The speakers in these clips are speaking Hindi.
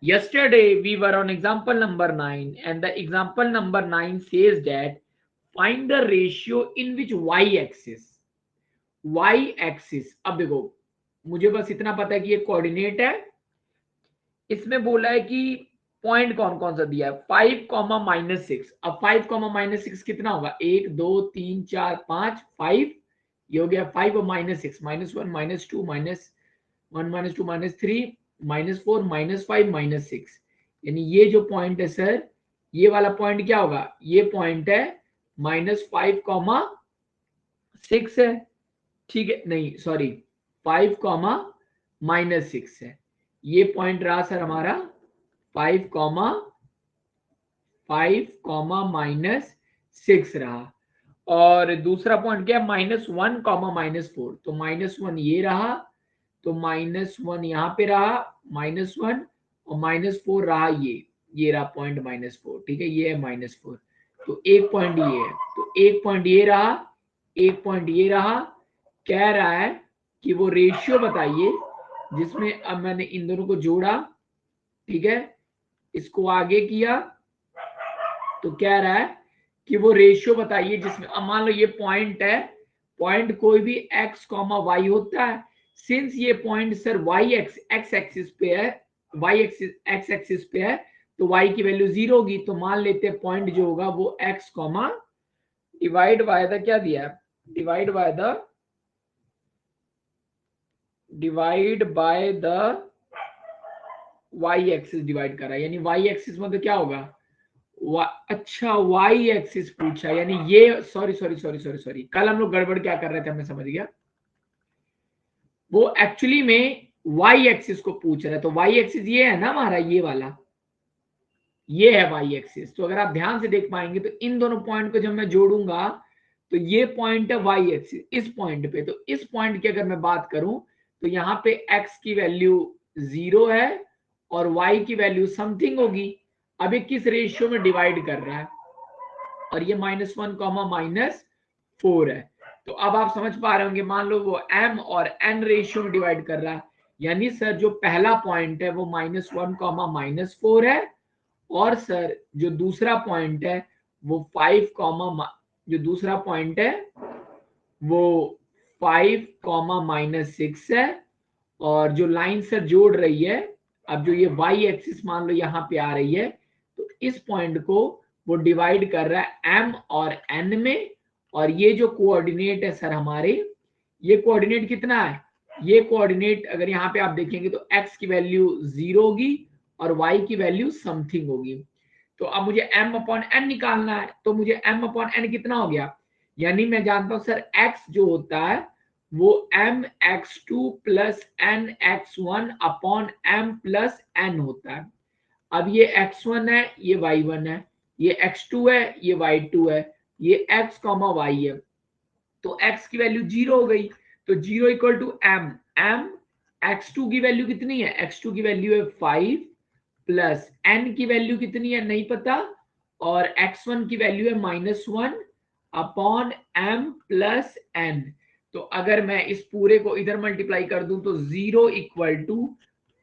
Yesterday we were on example number 9 and the example number 9 says that find the ratio in which y axis अब देखो मुझे बस इतना पता है कि ये कोऑर्डिनेट है इसमें बोला है कि पॉइंट कौन कौन सा दिया है 5,-6 अब 5,-6 कितना होगा 1 2 3 4 5 5 ये हो गया 5 और -6 -1 -2 -1 -2 -3 -4 -5 -6 यानी ये जो पॉइंट है सर ये वाला पॉइंट क्या होगा ये पॉइंट है -5,6 है ठीक है नहीं सॉरी 5,-6 है ये पॉइंट रहा सर हमारा 5,-6 रहा और दूसरा पॉइंट क्या है -1, -4 तो -1 ये रहा तो -1 यहाँ पे रहा -1 और -4 रहा ये रहा पॉइंट -4 ठीक है ये है -4 तो एक पॉइंट ये है तो एक पॉइंट ये रहा एक पॉइंट ये रहा कह रहा है कि वो रेशियो बताइए जिसमें अब मैंने इन दोनों को जोड़ा ठीक है इसको आगे किया तो कह रहा है कि वो रेशियो बताइए जिसमें अब मान लो ये पॉइंट है पॉइंट कोई भी x, y होता है सिंस ये पॉइंट सर x एक्सिस पे है x एक्सिस पे है तो y की वैल्यू 0 होगी तो मान लेते हैं पॉइंट जो होगा वो x डिवाइड बाय द क्या दिया है divide by the y axis divide कर रहा है यानी y एक्सिस मतलब क्या होगा अच्छा y एक्सिस पूछा यानी ये सॉरी कल हम लोग गड़बड़ क्या कर रहे थे मैं समझ गया वो एक्चुअली में y एक्सिस को पूछ रहा है तो y एक्सिस ये है ना हमारा ये वाला ये है y एक्सिस तो अगर आप ध्यान से देख पाएंगे तो इन दोनों पॉइंट को जब मैं जोड़ूंगा तो ये पॉइंट है y एक्सिस इस पॉइंट पे तो इस पॉइंट की अगर मैं बात करूं तो यहाँ पे x की वैल्यू 0 है और y की वैल्यू समथिंग होगी अब ये किस रेशियो में डिवाइड कर रहा है और ये -1, -4 है तो अब आप समझ पा रहे होंगे मान लो वो m और n रेशियो में डिवाइड कर रहा है यानी सर जो पहला पॉइंट है वो -1, -4 है और सर जो दूसरा पॉइंट है वो 5, जो दूसरा पॉइंट है वो 5, -6 है और जो लाइन सर जोड़ रही है अब जो ये y एक्सिस मान लो यहाँ पे आ रही है तो इस पॉइंट को वो डिवाइड कर रहा है m और n में और ये जो कोऑर्डिनेट है सर हमारे ये कोऑर्डिनेट कितना है ये कोऑर्डिनेट अगर यहाँ पे आप देखेंगे तो x की वैल्यू 0 होगी और y की वैल्यू समथिंग होगी तो अब मुझे m/n निकालना है तो मुझे m/n कितना हो गया यानी मैं जानता हूं सर x जो होता है वो mx2 plus nx1 upon m plus n होता है अब ये x1 है ये y1 है ये x2 है ये y2 है ये x, y है तो x की वैल्यू 0 हो गई तो 0 इक्वल टू m x2 की वैल्यू कितनी है x2 की वैल्यू है 5 प्लस n की वैल्यू कितनी है नहीं पता और x1 की वैल्यू है -1 अपॉन m प्लस n तो अगर मैं इस पूरे को इधर मल्टीप्लाई कर दूं तो 0 equal to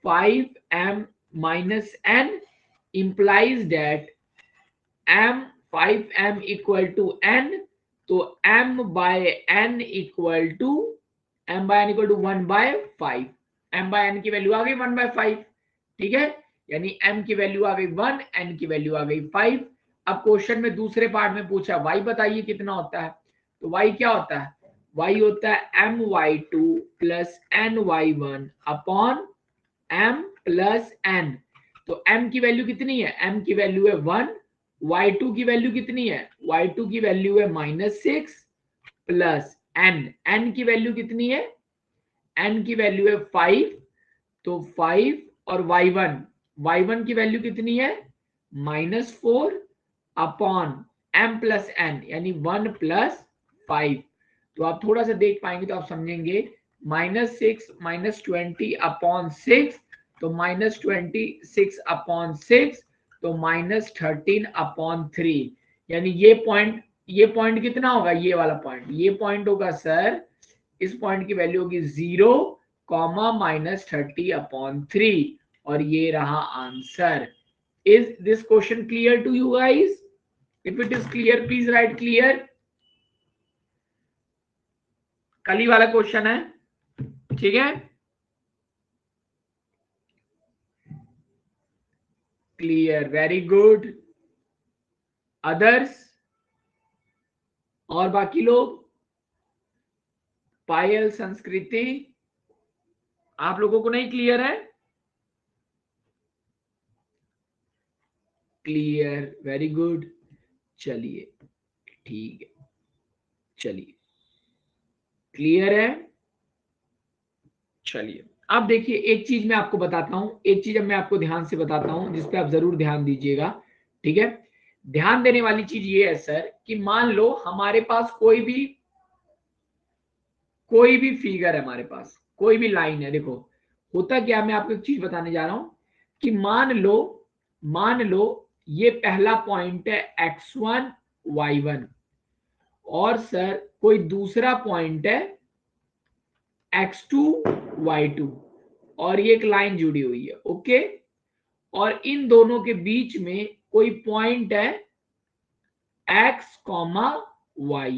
5m minus n implies that m 5m equal to n तो m by n equal to 1/5 m by n की वैल्यू आ गई 1/5 ठीक है यानी m की वैल्यू आ गई 1 n की वैल्यू आ गई 5 अब क्वेश्चन में दूसरे पार्ट में पूछा y बताइए कितना होता है तो y क्या होता है y होता है my2 plus ny1 upon m plus n तो m की वैल्यू कितनी है m की वैल्यू है 1 y2 की वैल्यू कितनी है y2 की वैल्यू है -6 प्लस n की वैल्यू कितनी है n की वैल्यू है 5 तो 5 और y1 की वैल्यू कितनी है -4 अपॉन m प्लस n यानी 1 प्लस 5 तो आप थोड़ा सा देख पाएंगे तो आप समझेंगे -6 -20 अपॉन 6 तो -26 अपॉन 6 तो -13 अपॉन 3 यानी ये पॉइंट कितना होगा ये वाला पॉइंट ये पॉइंट होगा सर इस पॉइंट की वैल्यू होगी 0, -30 अपॉन 3 और ये रहा answer. Is this question clear to you guys? If it is clear please write clear. कल ही वाला क्वेश्चन है, ठीक है? Clear, very good. अदर्स और बाकी लोग? पायल, संस्कृति, आप लोगों को नहीं क्लियर है? Clear, very good. चलिए ठीक है, चलिए क्लियर है। चलिए अब देखिए, एक चीज मैं आपको बताता हूं, एक चीज अब मैं आपको ध्यान से बताता हूं जिस पे आप जरूर ध्यान दीजिएगा, ठीक है? ध्यान देने वाली चीज ये है सर कि मान लो हमारे पास कोई भी फिगर है, हमारे पास कोई भी लाइन है। देखो होता क्या, मैं आपको एक चीज बताने जा रहा हूं कि मान लो ये पहला पॉइंट है x1 y1, और सर कोई दूसरा पॉइंट है x2 y2, और ये एक लाइन जुड़ी हुई है, ओके? और इन दोनों के बीच में कोई पॉइंट है x, y,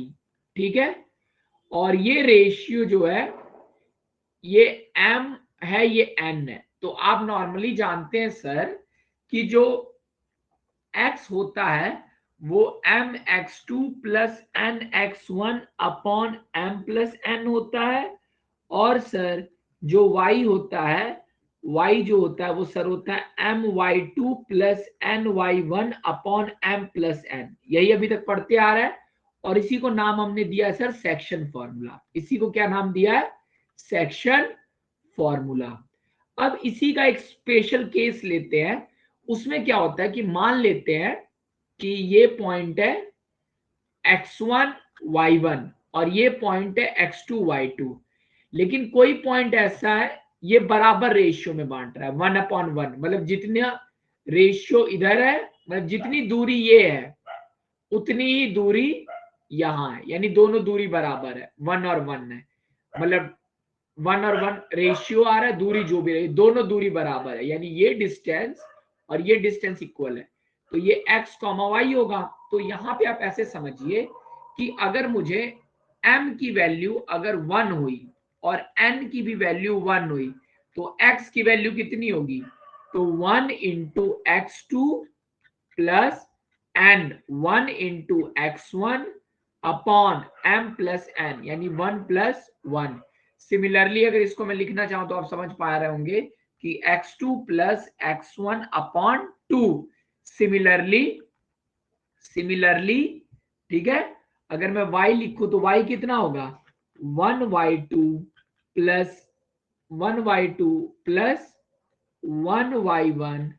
ठीक है? और ये रेशियो जो है ये m है, ये n है। तो आप नॉर्मली जानते हैं सर कि जो x होता है वो mx2 plus nx1 upon m plus n होता है, और सर जो y होता है, y जो होता है वो सर होता है my2 plus ny1 upon m plus n। यही अभी तक पढ़ते आ रहा है, और इसी को नाम हमने दिया है सर सेक्शन फॉर्मूला। इसी को क्या नाम दिया है? Section formula. अब इसी का एक स्पेशल केस लेते हैं। उसमें क्या होता है कि मान लेते हैं कि ये पॉइंट है x1 y1 और ये पॉइंट है x2 y2, लेकिन कोई पॉइंट ऐसा है ये बराबर रेशियो में बांट रहा है 1/1, मतलब जितना रेशियो इधर है, मतलब जितनी दूरी ये है उतनी ही दूरी यहाँ है, यानी दोनों दूरी बराबर है, 1 और 1 है, मतलब 1 और 1 रेशियो आ रहा है, दूरी जो भी रही दोनों दूरी बराबर है, यानी ये डिस्टेंस और ये डिस्टेंस इक्वल है। तो ये x, y होगा। तो यहाँ पे आप ऐसे समझिए कि अगर मुझे m की वैल्यू अगर 1 हुई और n की भी वैल्यू 1 हुई, तो x की वैल्यू कितनी होगी? तो 1 into x2 plus n 1 into x1 upon m plus n, यानी 1 प्लस 1। सिमिलरली अगर इसको मैं लिखना चाहूं तो आप समझ पा रहे होंगे कि x2 plus x1 upon 2। Similarly ठीक है, अगर मैं y लिखूं तो y कितना होगा? 1y2 plus 1y2 plus 1y1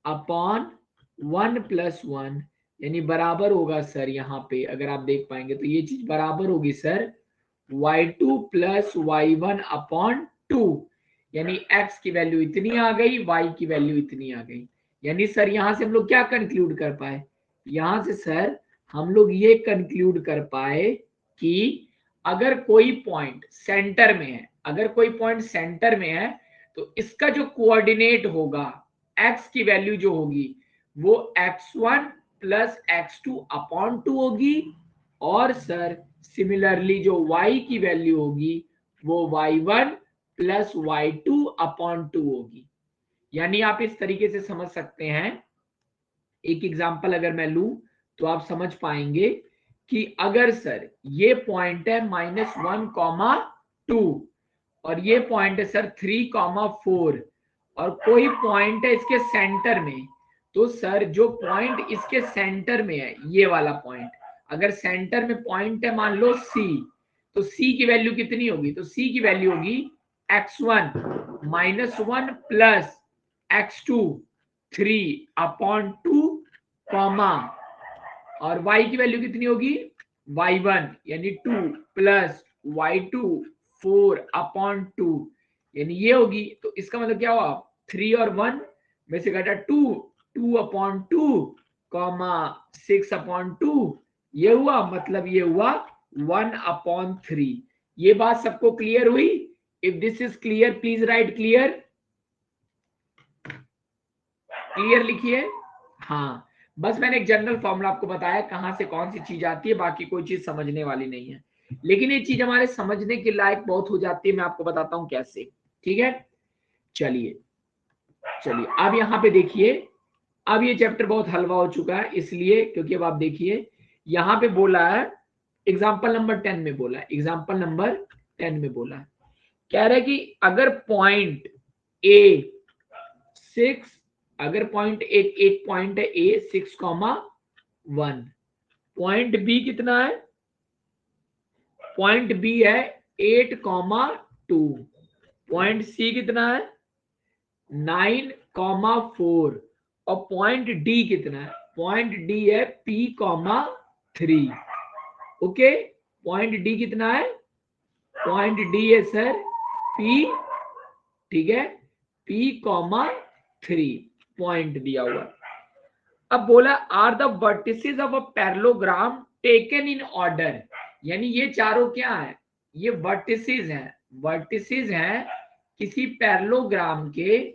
upon 1 plus 1, यानी बराबर होगा सर, यहाँ पे अगर आप देख पाएंगे तो ये चीज बराबर होगी sir y2 plus y1 upon 2, यानी x की वैल्यू इतनी आ गई, y की वैल्यू इतनी आ गई। यानी सर यहां से हम लोग क्या कंक्लूड कर पाए? यहां से सर हम लोग ये कंक्लूड कर पाए कि अगर कोई पॉइंट सेंटर में है, अगर कोई पॉइंट सेंटर में है तो इसका जो कोऑर्डिनेट होगा, x की वैल्यू जो होगी वो x1 प्लस x2 अपॉन 2 होगी, और सर सिमिलरली जो y की वैल्यू होगी वो y1 प्लस y2 अपॉन 2 होगी। यानी आप इस तरीके से समझ सकते हैं, एक एग्जांपल अगर मैं लूं तो आप समझ पाएंगे कि अगर सर ये पॉइंट है -1, 2 और ये पॉइंट है सर 3, 4 और कोई पॉइंट है इसके सेंटर में, तो सर जो पॉइंट इसके सेंटर में है ये वाला पॉइंट, अगर सेंटर में पॉइंट है मान लो C, तो C की वैल्यू कितनी होगी? तो C की वैल्यू होगी x1 -1 प्लस x2 3/2 कॉमा, और y की वैल्यू कितनी होगी? y1 यानी 2 प्लस y2 4/2, यानी ये होगी। तो इसका मतलब क्या हुआ? 3 और 1 में से घटा 2, 2/2 कॉमा 6/2, ये हुआ, मतलब ये हुआ 1/3। ये बात सबको क्लियर हुई? If this is clear please write clear. Clear लिखिए। हाँ, बस मैंने एक जनरल फॉर्मूला आपको बताया कहां से कौन सी चीज आती है, बाकी कोई चीज समझने वाली नहीं है, लेकिन ये चीज हमारे समझने के लायक बहुत हो जाती है। मैं आपको बताता हूं कैसे। ठीक है, चलिए चलिए अब यहाँ पे देखिए, अब ये चैप्टर बहुत हलवा हो चुका है, इसलिए क्योंकि अब आप देखिए यहाँ पे बोला है एग्जाम्पल नंबर 10 में बोला है, एग्जाम्पल नंबर 10 में बोला है, कह रहा है कि अगर पॉइंट ए 6, अगर पॉइंट एक पॉइंट है ए 6,1, पॉइंट बी कितना है, पॉइंट बी है 8,2, पॉइंट सी कितना है 9,4 और पॉइंट डी कितना है, पॉइंट डी है P,3। ओके, पॉइंट डी कितना है, पॉइंट डी है सर P, ठीक है, P,3 पॉइंट दिया हुआ। अब बोला are the vertices of a parallelogram taken in order, यानी ये चारों क्या है, ये वर्टिसेस हैं, वर्टिसेस हैं किसी पैरेललोग्राम के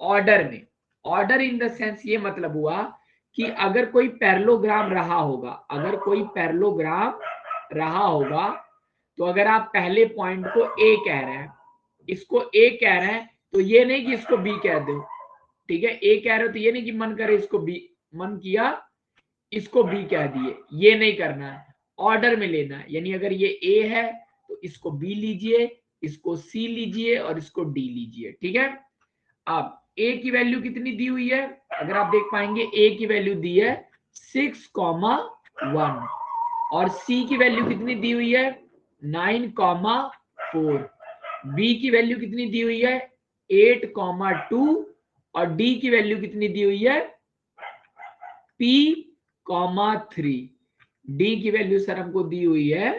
ऑर्डर में। ऑर्डर इन द सेंस ये मतलब हुआ कि अगर कोई पैरेललोग्राम रहा होगा, अगर कोई पैरेललोग्राम रहा होगा, तो अगर आप पहले पॉइंट को ए कह रहे हैं, इसको ए कह रहे हैं, तो ये नहीं कि इसको बी कह दो, ठीक है, ए कह रहे हो तो ये नहीं कि मन करे इसको बी, मन किया इसको बी कह दिए, ये नहीं करना है, ऑर्डर में लेना है। यानी अगर ये ए है तो इसको बी लीजिए, इसको सी लीजिए और इसको डी लीजिए। ठीक है, अब ए की वैल्यू कितनी दी हुई है, अगर आप देख पाएंगे ए की वैल्यू दी है 6,1 और सी की वैल्यू कितनी दी हुई है 9,4, बी की वैल्यू कितनी दी हुई है 8,2 और डी की वैल्यू कितनी दी हुई है P,3। डी की वैल्यू सर हमको दी हुई है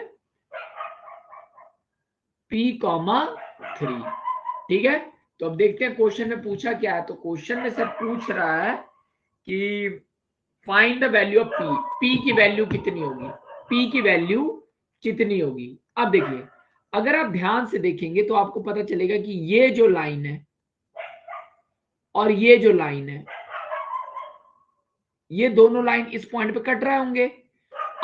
P,3। ठीक है, तो अब देखते हैं क्वेश्चन में पूछा क्या है। तो क्वेश्चन में सर पूछ रहा है कि find the value of P, P की वैल्यू कितनी होगी, P की वैल्यू कितनी होगी। अब देखिए, अगर आप ध्यान से देखेंगे तो आपको पता चलेगा कि ये जो लाइन है और ये जो लाइन है, ये दोनों लाइन इस पॉइंट पे कट रहे होंगे।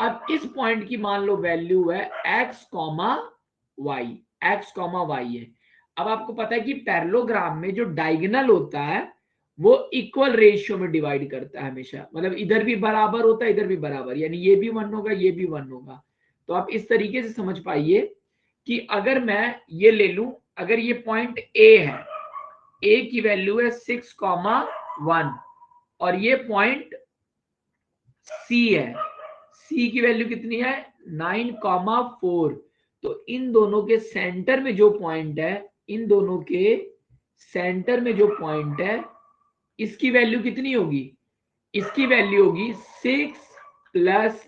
अब इस पॉइंट की मान लो वैल्यू है x, y, x, y है। अब आपको पता है कि पैरेललोग्राम में जो डायगोनल होता है वो इक्वल रेशियो में डिवाइड करता है हमेशा, मतलब इधर भी बराबर होता है इधर भी बराबर, यानी ये भी 1 होगा ये भी 1 होगा। तो आप इस तरीके से समझ पाइए कि अगर मैं ये ले लूं, अगर ये पॉइंट ए है, ए की वैल्यू है 6,1 और ये पॉइंट सी है, सी की वैल्यू कितनी है 9,4, तो इन दोनों के सेंटर में जो पॉइंट है, इन दोनों के सेंटर में जो पॉइंट है, इसकी वैल्यू कितनी होगी, इसकी वैल्यू होगी 6 +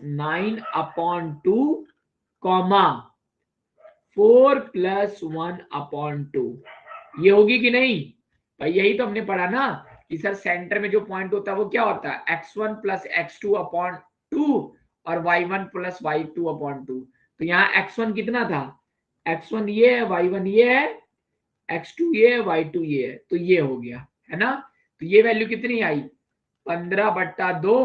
9/2, 4 + 1/2। ये होगी कि नहीं भाई, यही तो हमने पढ़ा ना कि सर सेंटर में जो पॉइंट होता है वो क्या होता है x1 + x2/2 और y1 + y2/2। तो यहाँ x1 कितना था, x1 ये है, y1 ये है, x2 ये है, y2 ये है, तो ये हो गया है ना। तो ये वैल्यू कितनी आई 15/2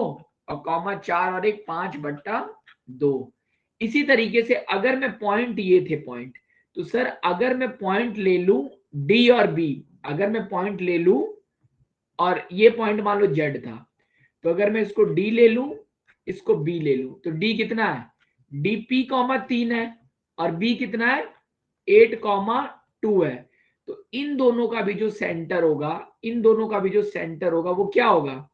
और कॉमा 4 और 1 5/2। इसी तरीके से अगर मैं पॉइंट, ये थे पॉइंट, तो सर अगर मैं पॉइंट ले लूं डी और बी, अगर मैं पॉइंट ले लूं और ये पॉइंट मान लो जेड था, तो अगर मैं इसको डी ले लूं इसको बी ले लूं, तो डी कितना है DP,3 है और बी कितना है 8,2 है। तो इन दोनों का भी जो सेंटर होगा, इन दोनों का भी जो सेंटर होगा वो क्या होगा,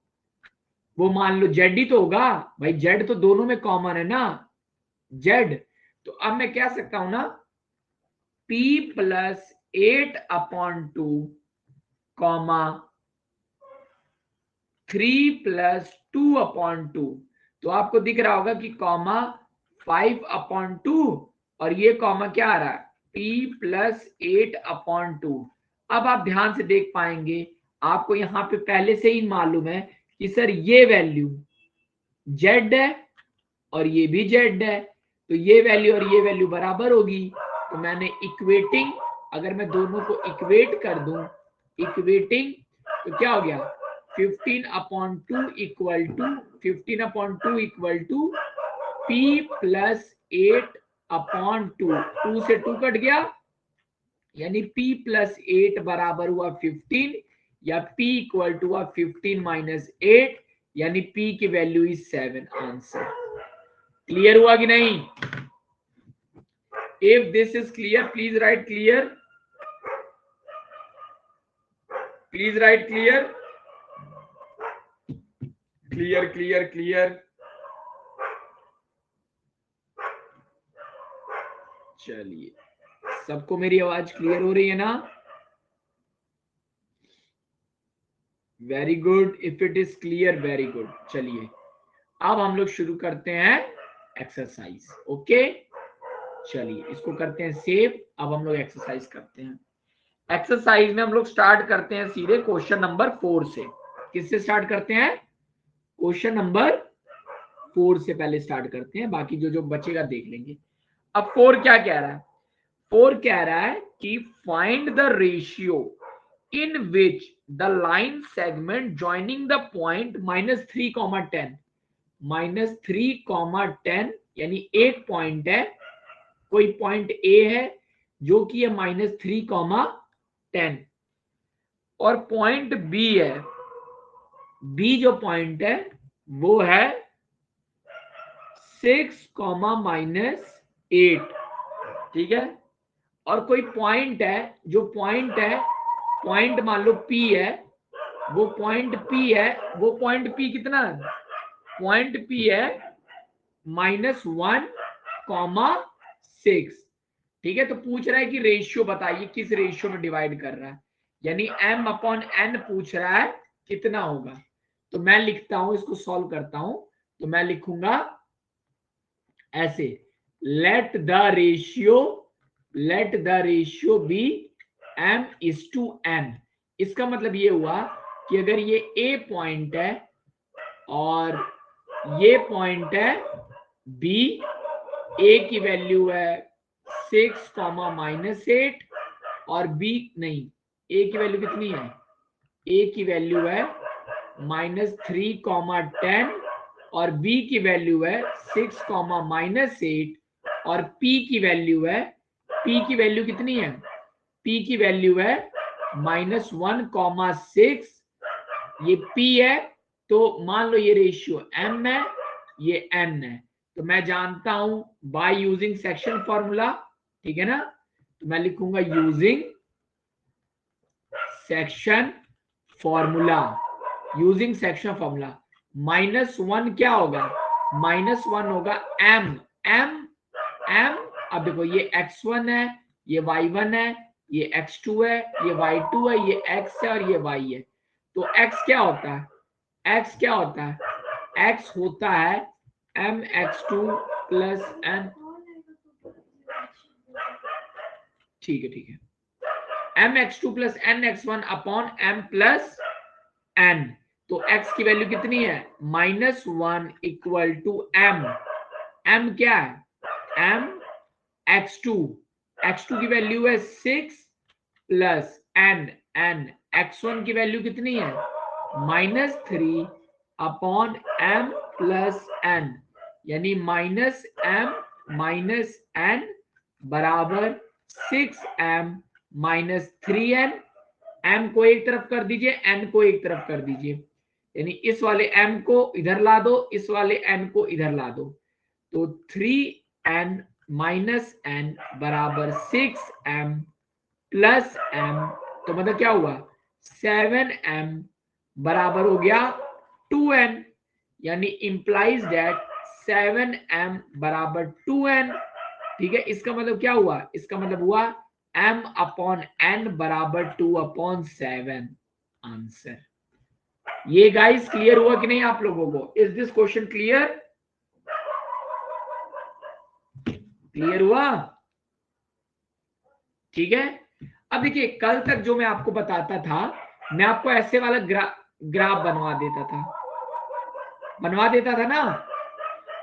वो मान लो जेड ही तो होगा भाई, जेड तो दोनों में कॉमन है ना, जेड। तो अब मैं कह सकता हूं ना P + 8/2, 3 + 2/2, तो आपको दिख रहा होगा कि कॉमा 5/2 और ये कॉमा क्या आ रहा है P + 8/2। अब आप ध्यान से देख पाएंगे, आपको यहां पे पहले से ही मालूम है कि सर ये वैल्यू जेड है और ये भी जेड है, तो ये वैल्यू और ये वैल्यू बराबर होगी। तो मैंने इक्वेटिंग, अगर मैं दोनों को इक्वेट कर दूं, इक्वेटिंग, तो क्या हो गया 15/2 इक्वल टू P प्लस 8/2, 2 से 2 कट गया, यानी P प्लस 8 बराबर हुआ 15, या P इक्वल टू हुआ 15 माइनस 8, यानी P की वैल्यू इज 7। आंसर क्लियर हुआ कि नहीं? If this is clear please write clear, please write clear, clear clear clear. चलिए, सबको मेरी आवाज क्लियर हो रही है ना? Very good, if it is clear very good. चलिए अब हम लोग शुरू करते हैं एक्सरसाइज। ओके चलिए इसको करते हैं सेव। अब हम लोग एक्सरसाइज करते हैं। एक्सरसाइज में हम लोग स्टार्ट करते हैं सीधे क्वेश्चन नंबर 4 से। किससे स्टार्ट करते हैं? क्वेश्चन नंबर 4 से पहले स्टार्ट करते हैं, बाकी जो जो बचेगा देख लेंगे। अब 4 क्या कह रहा है? 4 कह रहा है कि find the ratio in which the line segment joining the point -3, 10 यानी एक पॉइंट है, कोई पॉइंट A है जो कि है -3, 10, और पॉइंट B है, B जो पॉइंट है वो है 6, -8, ठीक है। और कोई पॉइंट है, जो पॉइंट है, पॉइंट मान लो P है, वो पॉइंट P है, वो पॉइंट P कितना है? पॉइंट P है -1, 6, ठीक है। तो पूछ रहा है कि रेशियो बताइए, किस रेशियो में डिवाइड कर रहा है, यानी m/n पूछ रहा है कितना होगा। तो मैं लिखता हूं, इसको सॉल्व करता हूं। तो मैं लिखूंगा ऐसे, let the ratio B m/n। इसका मतलब ये हुआ कि अगर ये A पॉइंट है और ये पॉइंट है B, A की वैल्यू है 6, -8, और B नहीं, A की वैल्यू कितनी है? A की वैल्यू है -3, 10, और B की वैल्यू है 6, -8, और P की वैल्यू है, P की वैल्यू कितनी है? P की वैल्यू है -1, 6, ये P है। तो मान लो ये रेशियो M है, ये N है। तो मैं जानता हूं बाय यूजिंग सेक्शन फॉर्मूला, ठीक है ना। तो मैं लिखूंगा using section formula, using section formula. -1 क्या होगा? -1 होगा M, अब देखो ये x1 है, ये y1 है, ये x2 है, ये y2 है, ये x है और ये y है। तो x क्या होता है? x क्या होता है? x होता है mx2 प्लस n, ठीक है ठीक है, mx2 plus nx1 upon m plus n। तो x की वैल्यू कितनी है? -1 इक्वल टू m, m क्या है? m x2 की वैल्यू है 6 प्लस n x1 की वैल्यू कितनी है? -3 अपॉन m प्लस n, यानी -m -n बराबर 6m -3n। m को एक तरफ कर दीजिए, n को एक तरफ कर दीजिए, यानी इस वाले m को इधर ला दो, इस वाले n को इधर ला दो। तो 3n -n बराबर 6m प्लस m। तो मतलब क्या हुआ? 7m बराबर हो गया 2n, यानी इंप्लाइज दैट 7m बराबर 2n, ठीक है। इसका मतलब क्या हुआ? इसका मतलब हुआ m/n बराबर 2/7। आंसर। ये गाइस क्लियर हुआ कि नहीं आप लोगों को? Is this question clear? Clear हुआ? ठीक है। अब देखिए, कल तक जो मैं आपको बताता था, मैं आपको ऐसे वाला ग्राफ बनवा देता था ना,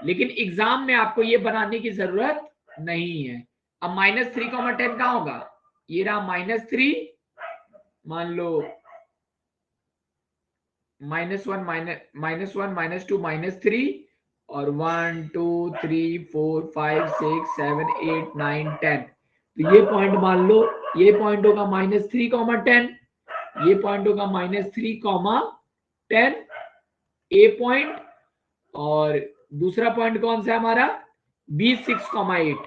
लेकिन एग्जाम में आपको ये बनाने की जरूरत नहीं है। अब -3, 10 कहां होगा? ये रहा -3, मान लो -1 -2 -3 और 1 2 3 4 5 6 7 8 9 10। तो ये पॉइंट मान लो, ये पॉइंट होगा -3, 10। ये पॉइंट होगा -3, 10 ए पॉइंट। और दूसरा पॉइंट कौन सा है हमारा, B6, 8।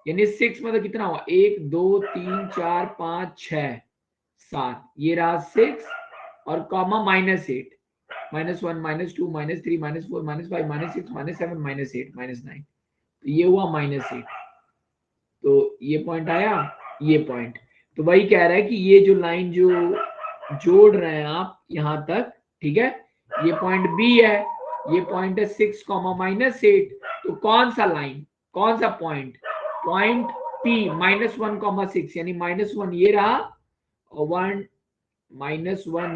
यानी 6 मतलब कितना हुआ, 1 2 3 4 5 6 7, ये रहा 6 और कॉमा -8, -1 -2 -3 -4 -5 -6 -7 -8 -9। तो ये हुआ -8। तो ये पॉइंट आया, ये पॉइंट। तो वही कह रहा है कि ये जो लाइन जो जोड़ रहे हैं आप यहां तक, ठीक है, ये पॉइंट बी है, ये पॉइंट है 6, -8। तो कौन सा लाइन, कौन सा पॉइंट, पॉइंट पी -1, 6, यानी -1 ये रहा और -1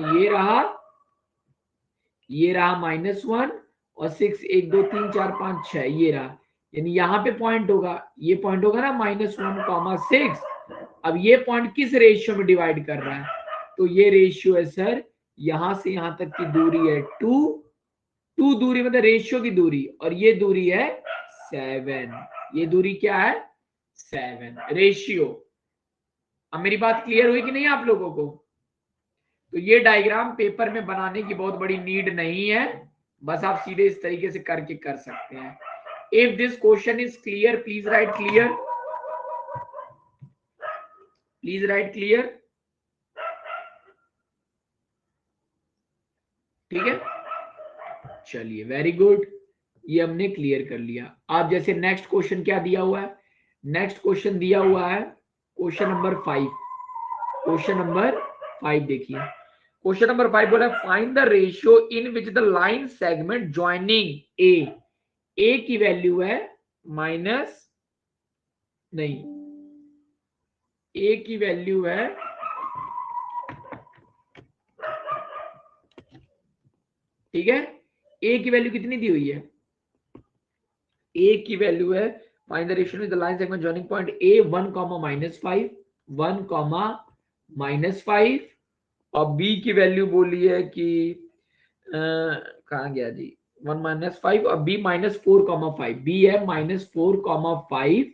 ये रहा -1 और 6 1 2 3 4 5 6 ये रहा। यानी यहाँ पे पॉइंट होगा, ये पॉइंट होगा ना -1, 6। अब ये पॉइंट किस रेशियो में डिवाइड कर रहा है, तो ये रेशियो है सर, यहां से यहां तक की दूरी है 2 दूरी मतलब रेशियो की दूरी, और ये दूरी है 7। ये दूरी क्या है, 7 रेशियो। अब मेरी बात क्लियर हुई कि नहीं आप लोगों को। तो ये डायग्राम पेपर में बनाने की बहुत बड़ी नीड नहीं है, बस आप सीधे इस तरीके से करके कर सकते हैं। If this question is clear please write clear, please write clear. ठीक है, चलिए वेरी गुड, ये हमने क्लियर कर लिया। आप जैसे नेक्स्ट क्वेश्चन क्या दिया हुआ है, नेक्स्ट क्वेश्चन दिया हुआ है क्वेश्चन नंबर 5। क्वेश्चन नंबर 5 देखिए, क्वेश्चन नंबर 5 बोला find the ratio in which the line segment joining A की वैल्यू है माइनस, नहीं, ए की वैल्यू है, ठीक है, ए की वैल्यू कितनी दी हुई है, ए की वैल्यू है, find the ratio in the line segment joining point A 1, -5, 1, -5, और बी की वैल्यू बोली है कि कहाँ गया जी, 1 -5 और बी -4, 5, बी है -4, 5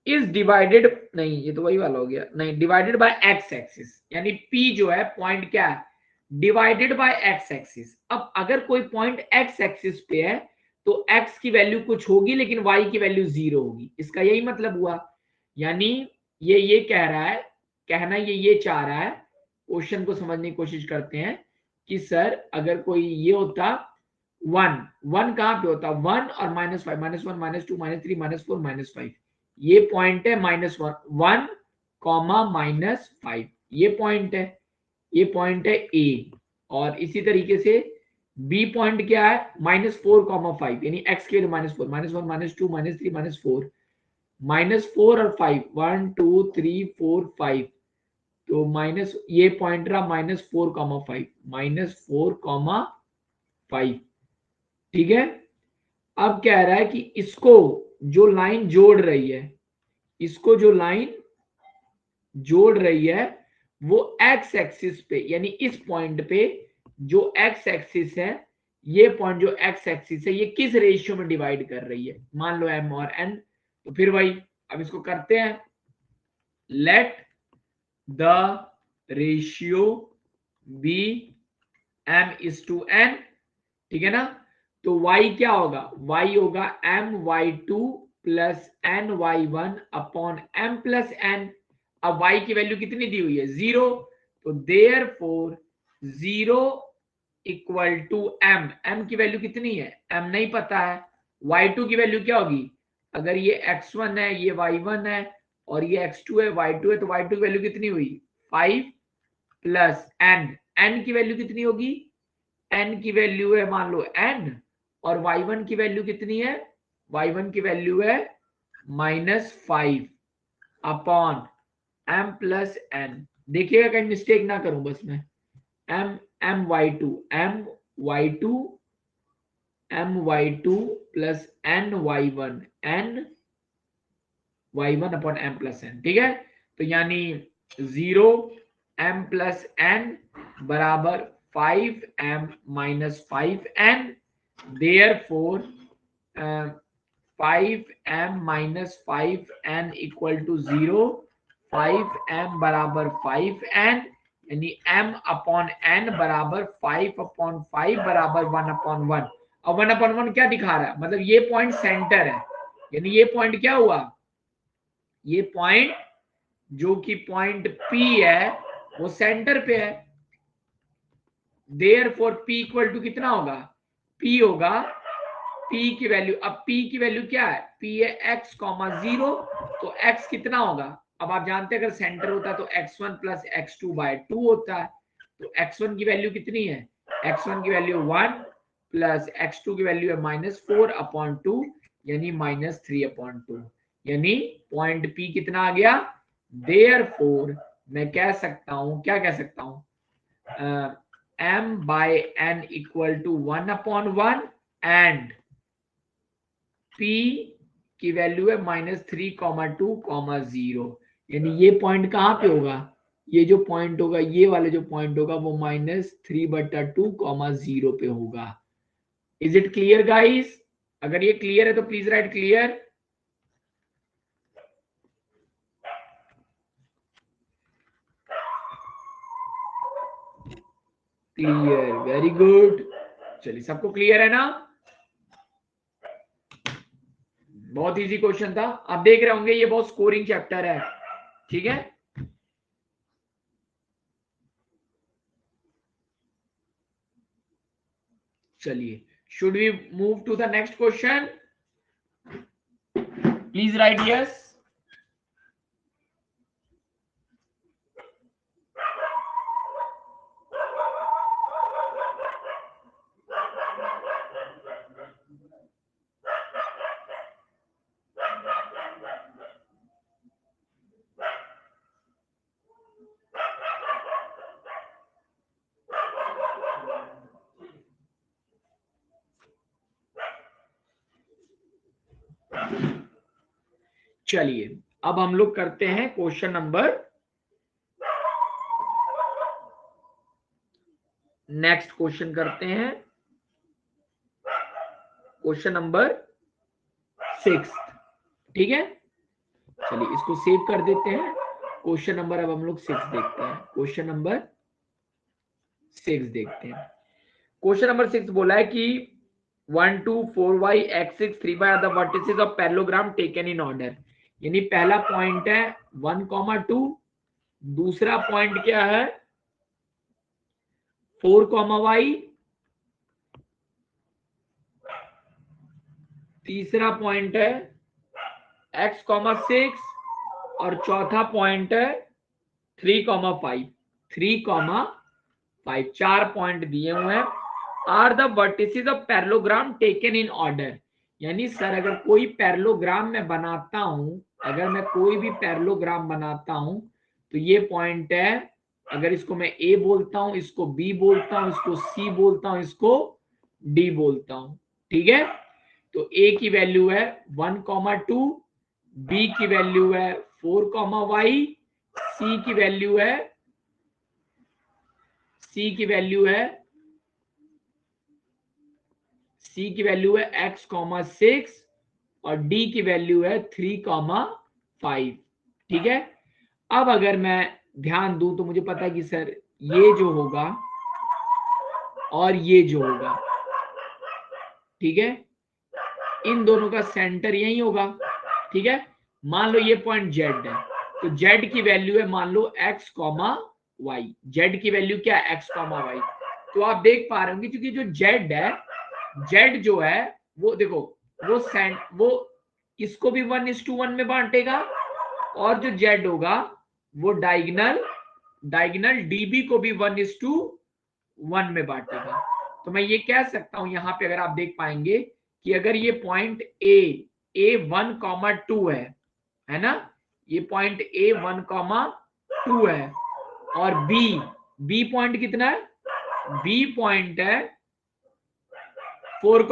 इज डिवाइडेड, नहीं ये तो वही वाला हो गया, नहीं, डिवाइडेड बाय एक्स एक्सिस, यानी पी जो है पॉइंट क्या है, डिवाइडेड बाय एक्स एक्सिस। अब अगर कोई पॉइंट एक्स एक्सिस पे है तो एक्स की वैल्यू कुछ होगी लेकिन वाई की वैल्यू 0 होगी, इसका यही मतलब हुआ। यानी ये कह रहा है, कहना ये चाह रहा है, क्वेश्चन को समझने की कोशिश करते हैं कि सर अगर कोई ये होता 1 कहां पे होता, 1 और -5, -1 -2 -3 -4 -5, ये पॉइंट है -1 -5, ये पॉइंट है, ये पॉइंट है ए। और इसी तरीके से बी पॉइंट क्या है, -4, 5, यानी एक्स के लिए -4, -1 -2 -3 -4, -4 और 5, 1 2 3 4 5, तो माइनस, ये पॉइंट रहा -4, 5, -4, 5, ठीक है। अब कह रहा है कि इसको जो लाइन जोड़ रही है, इसको जो लाइन जोड़ रही है वो एक्स एक्सिस पे, यानी इस पॉइंट पे जो एक्स एक्सिस है, ये पॉइंट जो एक्स एक्सिस है ये किस रेशियो में डिवाइड कर रही है, मान लो एम और एन। तो फिर वही, अब इसको करते हैं, let the ratio B m/n, ठीक है ना। तो y क्या होगा, y होगा my2 plus ny1 upon m plus n। अब y की वैल्यू कितनी दी हुई है, 0, तो देयरफॉर 0 इक्वल टू m की वैल्यू कितनी है, m नहीं पता है, y2 की वैल्यू क्या होगी, अगर ये x1 है ये y1 है और ये x2 है y2 है, तो y2 की वैल्यू कितनी हुई 5 प्लस n की वैल्यू कितनी होगी, n की वैल्यू है मान लो n, और y1 की वैल्यू कितनी है, y1 की वैल्यू है -5 अपॉन m प्लस n। देखिएगा कहीं मिस्टेक ना करूं बस मैं, my2 plus ny1 ny1 upon m plus n, ठीक है। तो यानी 0 m प्लस n बराबर 5m minus 5n, therefore 5m minus 5n equal to 0, 5m बराबर 5n, यानी m अपॉन n बराबर 5 अपॉन 5 बराबर 1 अपॉन 1। अब 1 अपॉन 1 क्या दिखा रहा है, मतलब ये पॉइंट सेंटर है, यानी ये पॉइंट क्या हुआ, ये पॉइंट जो कि पॉइंट P है वो सेंटर पे है। देयरफॉर P इक्वल टू कितना होगा, P होगा P की वैल्यू, अब P की वैल्यू क्या है, P है x, 0, तो x कितना होगा, अब आप जानते हैं अगर सेंटर होता है तो x1 प्लस x2 बाय 2 होता है, तो x1 की वैल्यू कितनी है, x1 की वैल्यू 1 प्लस x2 की वैल्यू है -4 अपॉन 2, यानी -3 अपॉन 2, यानी पॉइंट P कितना आ गया। देयरफॉर मैं कह सकता हूं, क्या कह सकता हूं, m by n equal to 1 upon 1 and P की वैल्यू है -3, 2, 0, यानी ये पॉइंट कहां पे होगा, ये जो पॉइंट होगा, ये वाला जो पॉइंट होगा वो -3/2, 0 पे होगा। इज इट क्लियर गाइस, अगर ये क्लियर है तो please write clear. Clear, very good, चलिए सबको क्लियर है ना, बहुत इजी क्वेश्चन था, आप देख रहे होंगे ये बहुत स्कोरिंग चैप्टर है, ठीक है। चलिए, should we move to the next question, please write yes. चलिए अब हम लोग करते हैं क्वेश्चन नंबर, नेक्स्ट क्वेश्चन करते हैं क्वेश्चन नंबर 6, ठीक है। चलिए इसको सेव कर देते हैं, क्वेश्चन नंबर अब हम लोग 6 देखते हैं, क्वेश्चन नंबर 6 देखते हैं। क्वेश्चन नंबर 6 बोला है कि 1 2 4y x6 3y are the vertices of parallelogram taken in order, यानी पहला पॉइंट है 1, 2, दूसरा पॉइंट क्या है 4, y, तीसरा पॉइंट है x, 6 और चौथा पॉइंट है 3, 5, 3, 5, 4 पॉइंट दिए हुए हैं। Are the vertices of parallelogram taken in order, यानी सर अगर कोई पैरेललोग्राम मैं बनाता हूं, अगर मैं कोई भी पैरेललोग्राम बनाता हूं तो ये पॉइंट है, अगर इसको मैं ए बोलता हूं, इसको बी बोलता हूं, इसको सी बोलता हूं, इसको डी बोलता हूं, ठीक है। तो ए की वैल्यू है 1, 2, बी की वैल्यू है 4, y, सी की वैल्यू है, सी की वैल्यू है x, 6 और d की वैल्यू है 3, 5, ठीक है। अब अगर मैं ध्यान दूं तो मुझे पता है कि सर ये जो होगा और ये जो होगा, ठीक है, इन दोनों का सेंटर यही होगा, ठीक है। मान लो ये पॉइंट z है, तो z की वैल्यू है मान लो x, y, z की वैल्यू क्या है x, y, तो आप देख पा रहे होंगे क्योंकि जो z है, z जो है वो देखो वो इसको भी 1:1 में बांटेगा, और जो z होगा वो डायगोनल db को भी 1:1 में बांटेगा। तो मैं ये कह सकता हूं यहां पे अगर आप देख पाएंगे कि अगर ये पॉइंट A1, 2 है ना, ये पॉइंट A1, 2 है, और B पॉइंट कितना है, B पॉइंट है 4,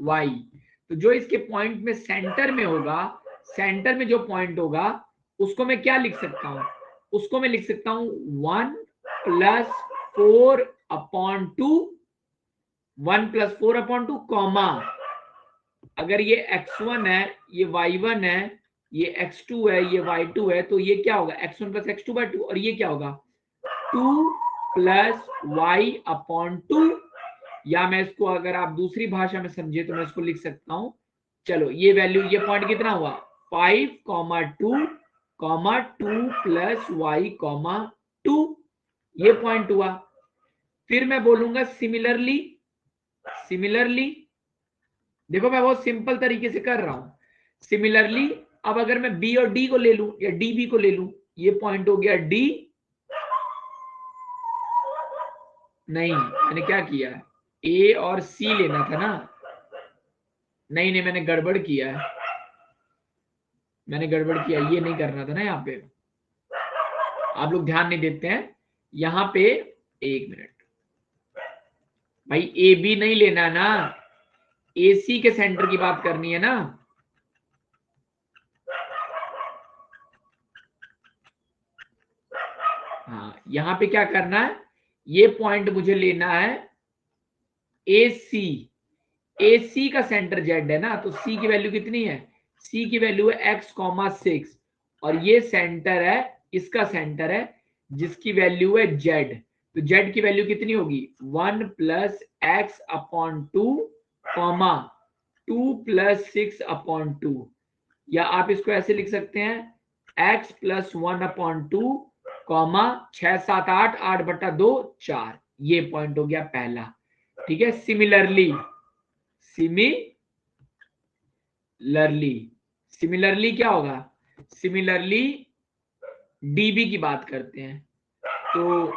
y, तो जो इसके पॉइंट में सेंटर में होगा, सेंटर में जो पॉइंट होगा उसको मैं क्या लिख सकता हूं, उसको मैं लिख सकता हूं 1 प्लस 4/2, 1 प्लस 4/2 कॉमा, अगर ये x1 है, ये y1 है, ये x2 है, ये y2 है, तो ये क्या होगा x1 प्लस x2/2, और ये क्या होगा 2 प्लस y/2, या मैं इसको अगर आप दूसरी भाषा में समझे तो मैं इसको लिख सकता हूं, चलो ये वैल्यू, ये पॉइंट कितना हुआ 5,2,2 प्लस y,2, ये पॉइंट हुआ। फिर मैं बोलूंगा सिमिलरली, सिमिलरली, देखो मैं बहुत सिंपल तरीके से कर रहा हूं, सिमिलरली अब अगर मैं बी और डी को ले लूं या डी बी को ले लूं, ये पॉइंट हो गया डी, नहीं मैंने क्या किया, ए और सी लेना था ना, नहीं नहीं मैंने गड़बड़ किया है, मैंने गड़बड़ किया, ये नहीं करना था ना, यहाँ पे आप लोग ध्यान नहीं देते हैं, यहाँ पे एक मिनट भाई, ए बी नहीं लेना ना, ए सी के सेंटर की बात करनी है ना, हाँ यहाँ पे क्या करना है, ये पॉइंट मुझे लेना है ए सी, ए सी का सेंटर जेड है ना, तो सी की वैल्यू कितनी है, सी की वैल्यू है x,6, और ये सेंटर है, इसका सेंटर है जिसकी वैल्यू है जेड, तो जेड की वैल्यू कितनी होगी 1 प्लस x/2 कॉमा 2 प्लस 6/2, या आप इसको ऐसे लिख सकते हैं x प्लस 1/2 कॉमा 6 7 8 8/2 4, ये पॉइंट हो गया पहला। ठीक है, सिमिलरली, सिमिलरली, सिमिलरली क्या होगा, सिमिलरली डीबी की बात करते हैं, तो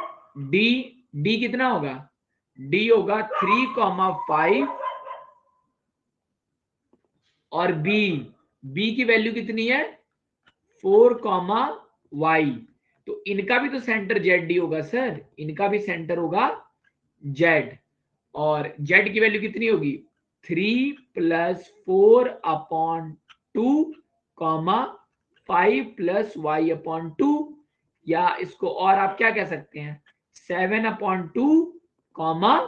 डी, डी कितना होगा, डी होगा 3,5, और बी, बी की वैल्यू कितनी है 4,y, तो इनका भी तो सेंटर जेड डी होगा सर, इनका भी सेंटर होगा जेड, और जेड की वैल्यू कितनी होगी 3 प्लस 4/2 कॉमा 5 प्लस y/2, या इसको और आप क्या कह सकते हैं 7/2 कॉमा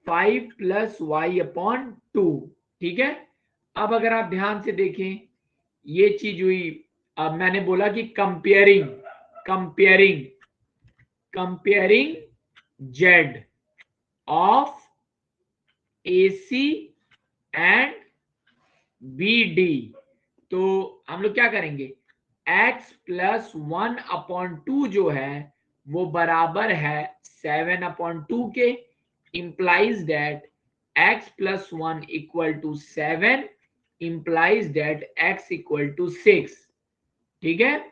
5 प्लस y/2। ठीक है, अब अगर आप ध्यान से देखें, ये चीज हुई, अब मैंने बोला कि comparing, comparing, comparing Z of AC and BD, तो हम लोग क्या करेंगे x प्लस 1/2 जो है वो बराबर है 7/2 के, implies that x plus 1 equal to 7, implies that x equal to 6। ठीक है,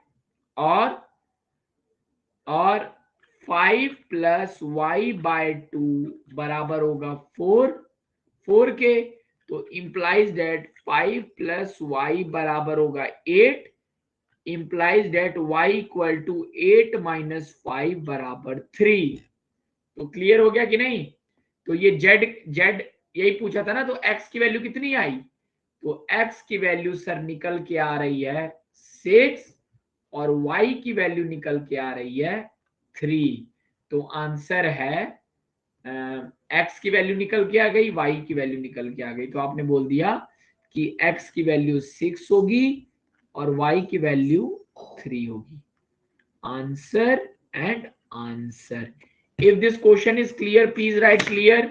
और 5 प्लस y/2 बराबर होगा 4 के, तो implies that 5 प्लस y बराबर होगा 8, implies that y equal to 8 minus 5 बराबर 3। तो क्लियर हो गया कि नहीं, तो ये z यही पूछा था ना, तो x की वैल्यू कितनी आई, तो x की वैल्यू सर निकल के आ रही है 6, और y की वैल्यू निकल के आ रही है 3, तो आंसर है x की वैल्यू निकल के आ गई, y की वैल्यू निकल के आ गई, तो आपने बोल दिया कि x की वैल्यू 6 होगी और y की वैल्यू 3 होगी। Answer and answer. If this question is clear please write clear.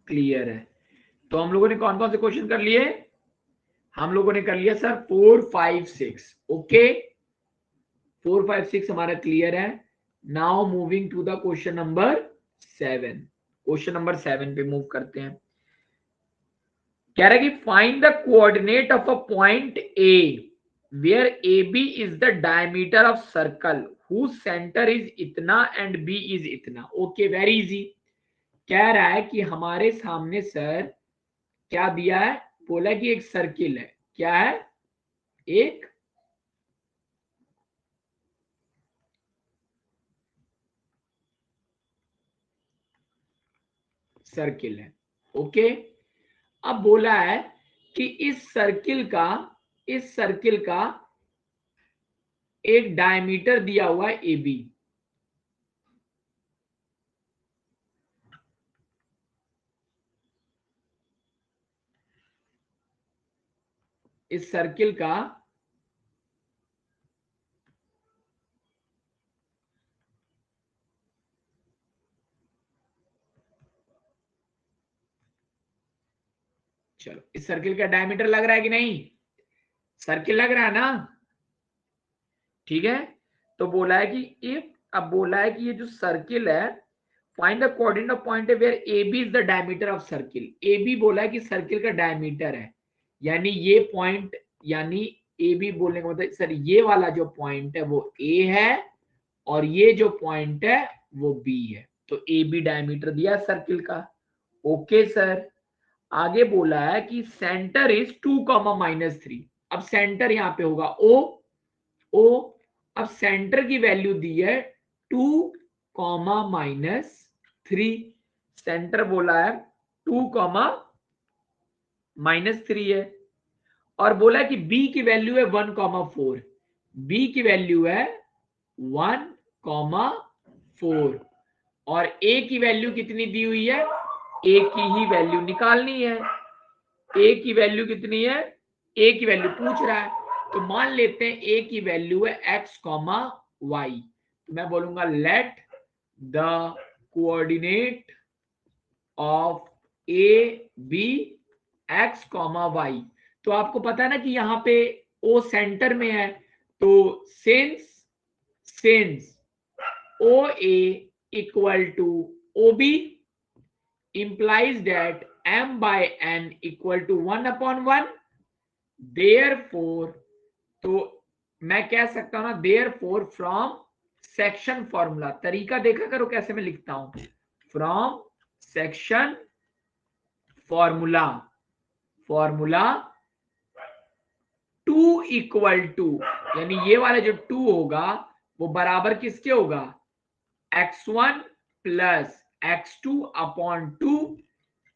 Clear है, तो हम लोगों ने कौन कौन से क्वेश्चन कर लिए, हम लोगों ने कर लिया सर 4 5 6, ओके 4 5 6 हमारा क्लियर है। Now moving to the question number 7, question number 7 पे मूव करते हैं। कह रहा है कि find the coordinate of a point A where A B is the diameter of circle whose centre is इतना एंड बी इज इतना। Okay very easy. कह रहा है कि हमारे सामने सर क्या दिया है, बोला कि एक सर्किल है, क्या है, एक सर्किल है, ओके। अब बोला है कि इस सर्किल का एक डायमीटर दिया हुआ है ए बी। इस सर्किल का चलो, इस सर्किल का डायमीटर लग रहा है कि नहीं? सर्किल लग रहा है ना? ठीक है, तो बोला है कि इफ, अब बोला है कि ये जो सर्किल है, find the coordinate of point where A B is the diameter of circle. A B बोला है कि सर्किल का डायमीटर है, यानी ये पॉइंट, यानी ए बी बोलने का मतलब सर ये वाला जो पॉइंट है वो ए है और ये जो पॉइंट है वो बी है। तो ए बी डायमीटर दिया सर्किल का। ओके सर, आगे बोला है कि सेंटर इज 2,-3। अब सेंटर यहां पे होगा ओ। अब सेंटर की वैल्यू दी है 2,-3। सेंटर बोला है 2,-3 है, और बोला है कि बी की वैल्यू है 1,4। बी की वैल्यू है 1,4 और ए की वैल्यू कितनी दी हुई है? ए की ही वैल्यू निकालनी है। ए की वैल्यू कितनी है? ए की वैल्यू पूछ रहा है, तो मान लेते हैं ए की वैल्यू है x, y। तो मैं बोलूंगा let the coordinate of A B x, y। तो आपको पता है ना कि यहां पे ओ सेंटर में है, तो since O A equal to O B implies that m by n equal to 1/1। therefore, तो मैं कह सकता हूं ना therefore फ्रॉम सेक्शन फॉर्मूला, तरीका देखा करो कैसे मैं लिखता हूं, from section formula 2 equal to, यानी ये वाला जो 2 होगा वो बराबर किसके होगा? x1 plus x2 upon 2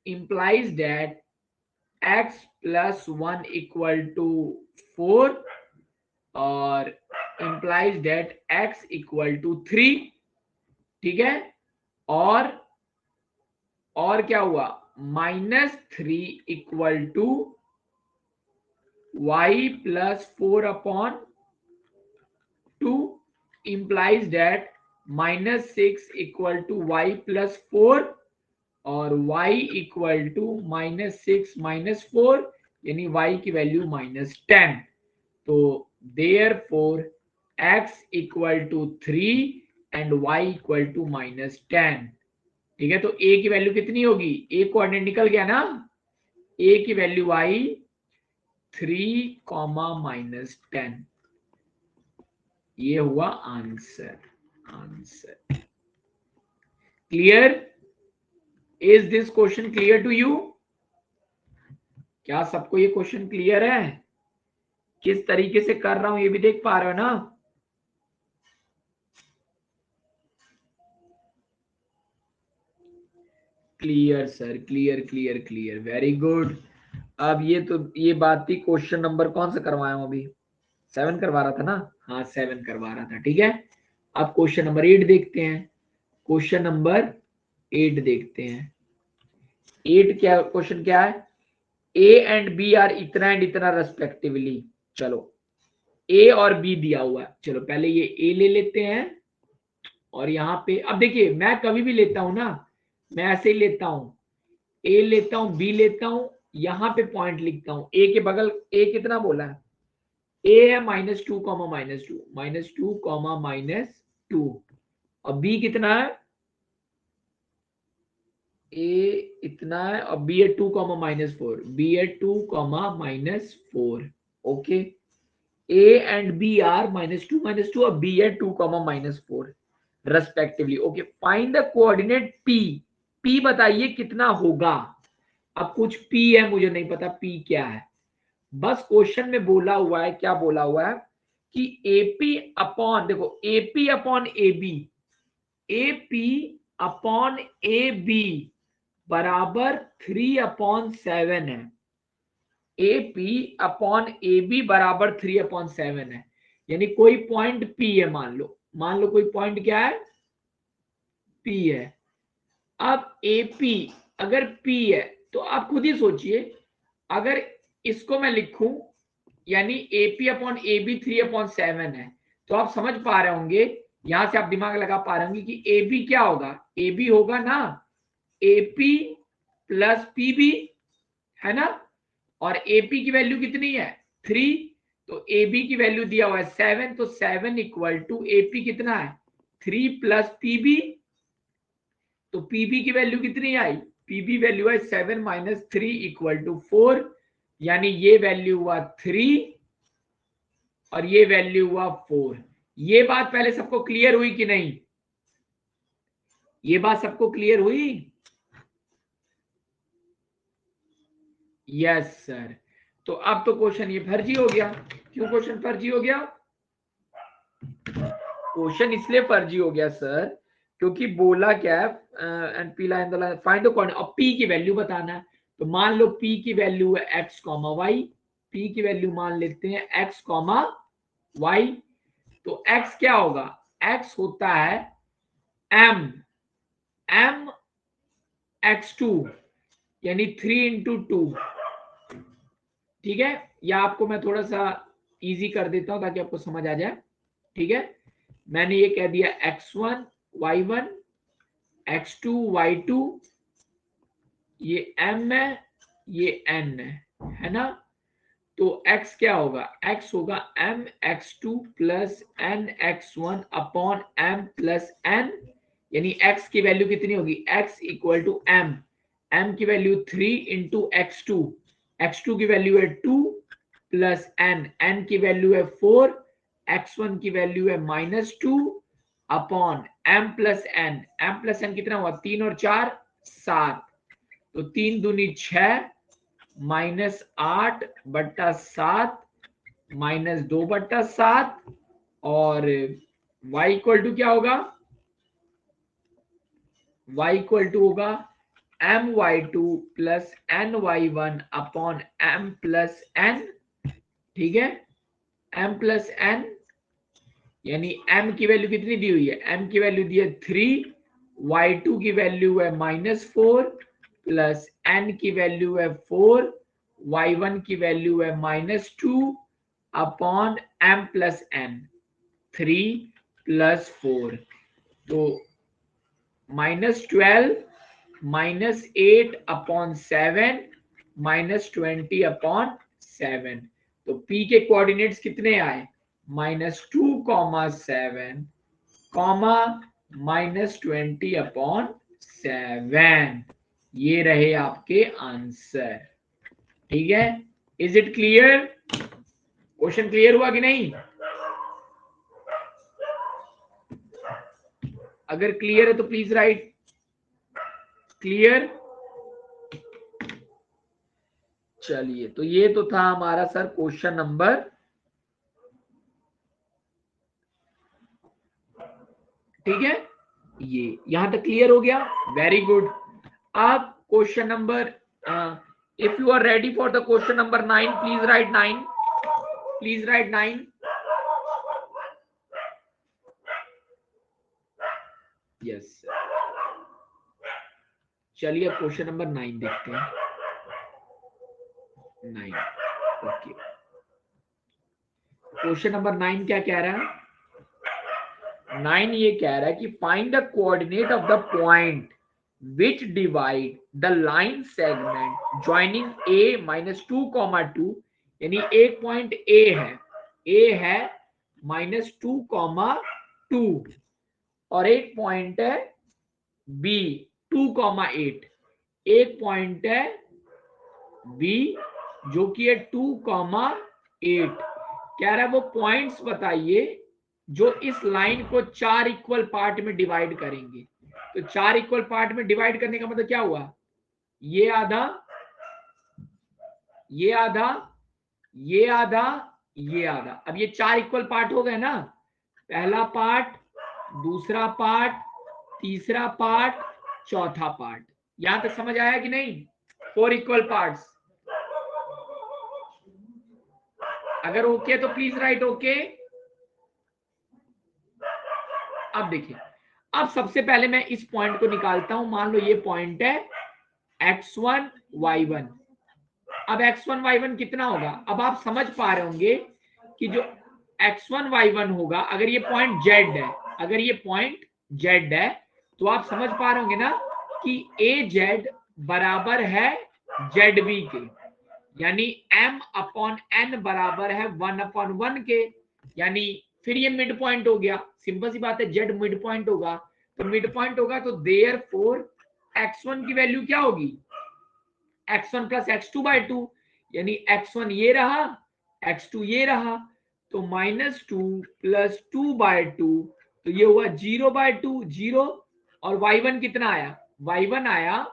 implies that x plus 1 equal to 4 और implies that x equal to 3। ठीक है, और क्या हुआ? -3 equal to y plus 4 upon 2 implies that -6 equal to y plus 4 और y इक्वल टू -6 - 4, यानी y की वैल्यू -10। तो therefore x equal to 3 and y equal to -10। ठीक है, तो a की वैल्यू कितनी होगी? a कोऑर्डिनेट निकल गया ना, a की वैल्यू आई 3, -10। ये हुआ answer. Clear? Is this question clear to you? क्या सबको ये क्वेश्चन क्लियर है? किस तरीके से कर रहा हूं ये भी देख पा रहे हो ना? Clear sir, clear, very good. अब ये बात थी, क्वेश्चन नंबर कौन सा करवाया हूं अभी? 7 करवा रहा था ना? हाँ 7 करवा रहा था। ठीक है, अब क्वेश्चन नंबर 8 देखते हैं। क्वेश्चन नंबर 8 देखते हैं। 8 क्या क्वेश्चन क्या है? ए एंड बी आर इतना एंड इतना रेस्पेक्टिवली। चलो, ए और बी दिया हुआ है, चलो पहले ये ए ले लेते हैं और यहाँ पे अब देखिए मैं कभी भी लेता हूं ना, मैं ऐसे ही लेता हूं, ए लेता हूं, बी लेता हूं, यहां पे पॉइंट लिखता हूं, ए के बगल, ए कितना बोला है? ए है -2, -2 और बी कितना है? ए इतना है और बी है 2, -4, बी है 2, -4। Okay, A and B are -2 और बी है 2, -4 respectively. Okay, find the coordinate P. P बताइए कितना होगा? अब कुछ पी है, मुझे नहीं पता पी क्या है, बस क्वेश्चन में बोला हुआ है, क्या बोला हुआ है कि एपी अपॉन, देखो AP upon A B, AP upon A B बराबर 3/7 है। A P upon A B बराबर 3/7 है, यानी कोई पॉइंट पी है, मान लो कोई पॉइंट क्या है, पी है। अब ए पी अगर पी है तो आप खुद ही सोचिए, अगर इसको मैं लिखूं यानी A P upon A B 3/7 है, तो आप समझ पा रहे होंगे, यहां से आप दिमाग लगा पा रहे होंगे कि ए बी क्या होगा, ए बी होगा ना A P plus P B, है ना। और ए पी की वैल्यू कितनी है 3, तो ए बी की वैल्यू दिया हुआ है 7, तो 7 इक्वल टू ए पी कितना है 3 प्लस पी बी, तो पीबी की वैल्यू कितनी आई, पीबी वैल्यू है 7 माइनस 3 इक्वल टू 4, यानी ये वैल्यू हुआ 3 और ये वैल्यू हुआ 4। ये बात पहले सबको क्लियर हुई कि नहीं, ये बात सबको क्लियर हुई? Yes sir. तो अब तो क्वेश्चन ये फर्जी हो गया। क्यों क्वेश्चन फर्जी हो गया? क्वेश्चन इसलिए फर्जी हो गया सर क्योंकि बोला क्या है, and P line the line find the coordinate, अब पी की वैल्यू बताना है। तो मान लो पी की वैल्यू है एक्स कॉमा वाई, पी की वैल्यू मान लेते हैं एक्स कॉमा वाई। तो एक्स क्या होगा, एक्स होता है एम एक्स टू, यानी 3 × 2। ठीक है, या आपको मैं थोड़ा सा इजी कर देता हूं ताकि आपको समझ आ जाए। ठीक है, मैंने ये कह दिया x1 y1 x2 y2, ये m है ये n है ना। तो x क्या होगा, x होगा m x2 plus n x1 upon m plus n, यानी x की वैल्यू कितनी होगी, x इक्वल टू m की वैल्यू 3 × x2 की वैल्यू है 2 प्लस n की वैल्यू है 4, x1 की वैल्यू है -2 अपॉन m प्लस n कितना हुआ 3 और 4 7, तो 3 दूनी 6 -8/7 -2/7 और y इक्वल टू क्या होगा, y इक्वल टू होगा my2 plus ny1 upon m plus n। ठीक है, m प्लस n, यानी m की वैल्यू कितनी दी हुई है, m की वैल्यू दी है 3, y2 की वैल्यू है -4 प्लस n की वैल्यू है 4, y1 की वैल्यू है -2 upon m plus n 3 plus 4, तो -12 -8 अपॉन 7 -20 अपॉन 7। तो p के कोऑर्डिनेट्स कितने आए, -2, 7 -20 अपॉन 7, ये रहे आपके आंसर। ठीक है, is it clear? Question clear हुआ कि नहीं? अगर क्लियर है तो प्लीज राइट क्लियर। चलिए, तो ये तो था हमारा सर क्वेश्चन नंबर, ठीक है, ये यहां तक क्लियर हो गया, वेरी गुड। अब question number, if you are ready for the question number 9, please write 9, please write 9। Yes, चलिए अब क्वेश्चन नंबर 9 देखते हैं। 9, ओके, क्वेश्चन नंबर 9 क्या कह रहा है, 9 ये कह रहा है कि find the coordinate of the point which divide the line segment joining a -2, 2, यानी एक पॉइंट a है -2, 2 और एक पॉइंट है b 2, 8, एक पॉइंट है b जो कि है 2, 8। कह रहा है वो पॉइंट्स बताइए जो इस लाइन को 4 इक्वल पार्ट में डिवाइड करेंगे। तो 4 इक्वल पार्ट में डिवाइड करने का मतलब क्या हुआ, ये आधा ये आधा ये आधा ये आधा। अब ये 4 इक्वल पार्ट हो गए ना, पहला पार्ट, दूसरा पार्ट, तीसरा पार्ट, चौथा पार्ट। यहां तक समझ आया कि नहीं, 4 इक्वल पार्ट्स। अगर ओके तो प्लीज राइट ओके। अब देखिए, अब सबसे पहले मैं इस पॉइंट को निकालता हूं। मान लो ये पॉइंट है x1 y1। अब x1 y1 कितना होगा? अब आप समझ पा रहे होंगे कि जो x1 y1 होगा, अगर ये पॉइंट z है, अगर ये पॉइंट z है, तो आप समझ पा रहे होंगे ना कि az बराबर है zb के, यानी m/n बराबर है 1/1 के, यानी फिर ये मिड पॉइंट हो गया। सिंपल सी बात है, z मिड पॉइंट होगा, तो मिड पॉइंट होगा तो देयरफॉर x1 की वैल्यू क्या होगी? x1 प्लस x2/2, यानी x1 ये रहा, x2 ये रहा, तो -2 प्लस 2/2, तो ये हुआ 0/2, 0। और y1 कितना आया? y1 आया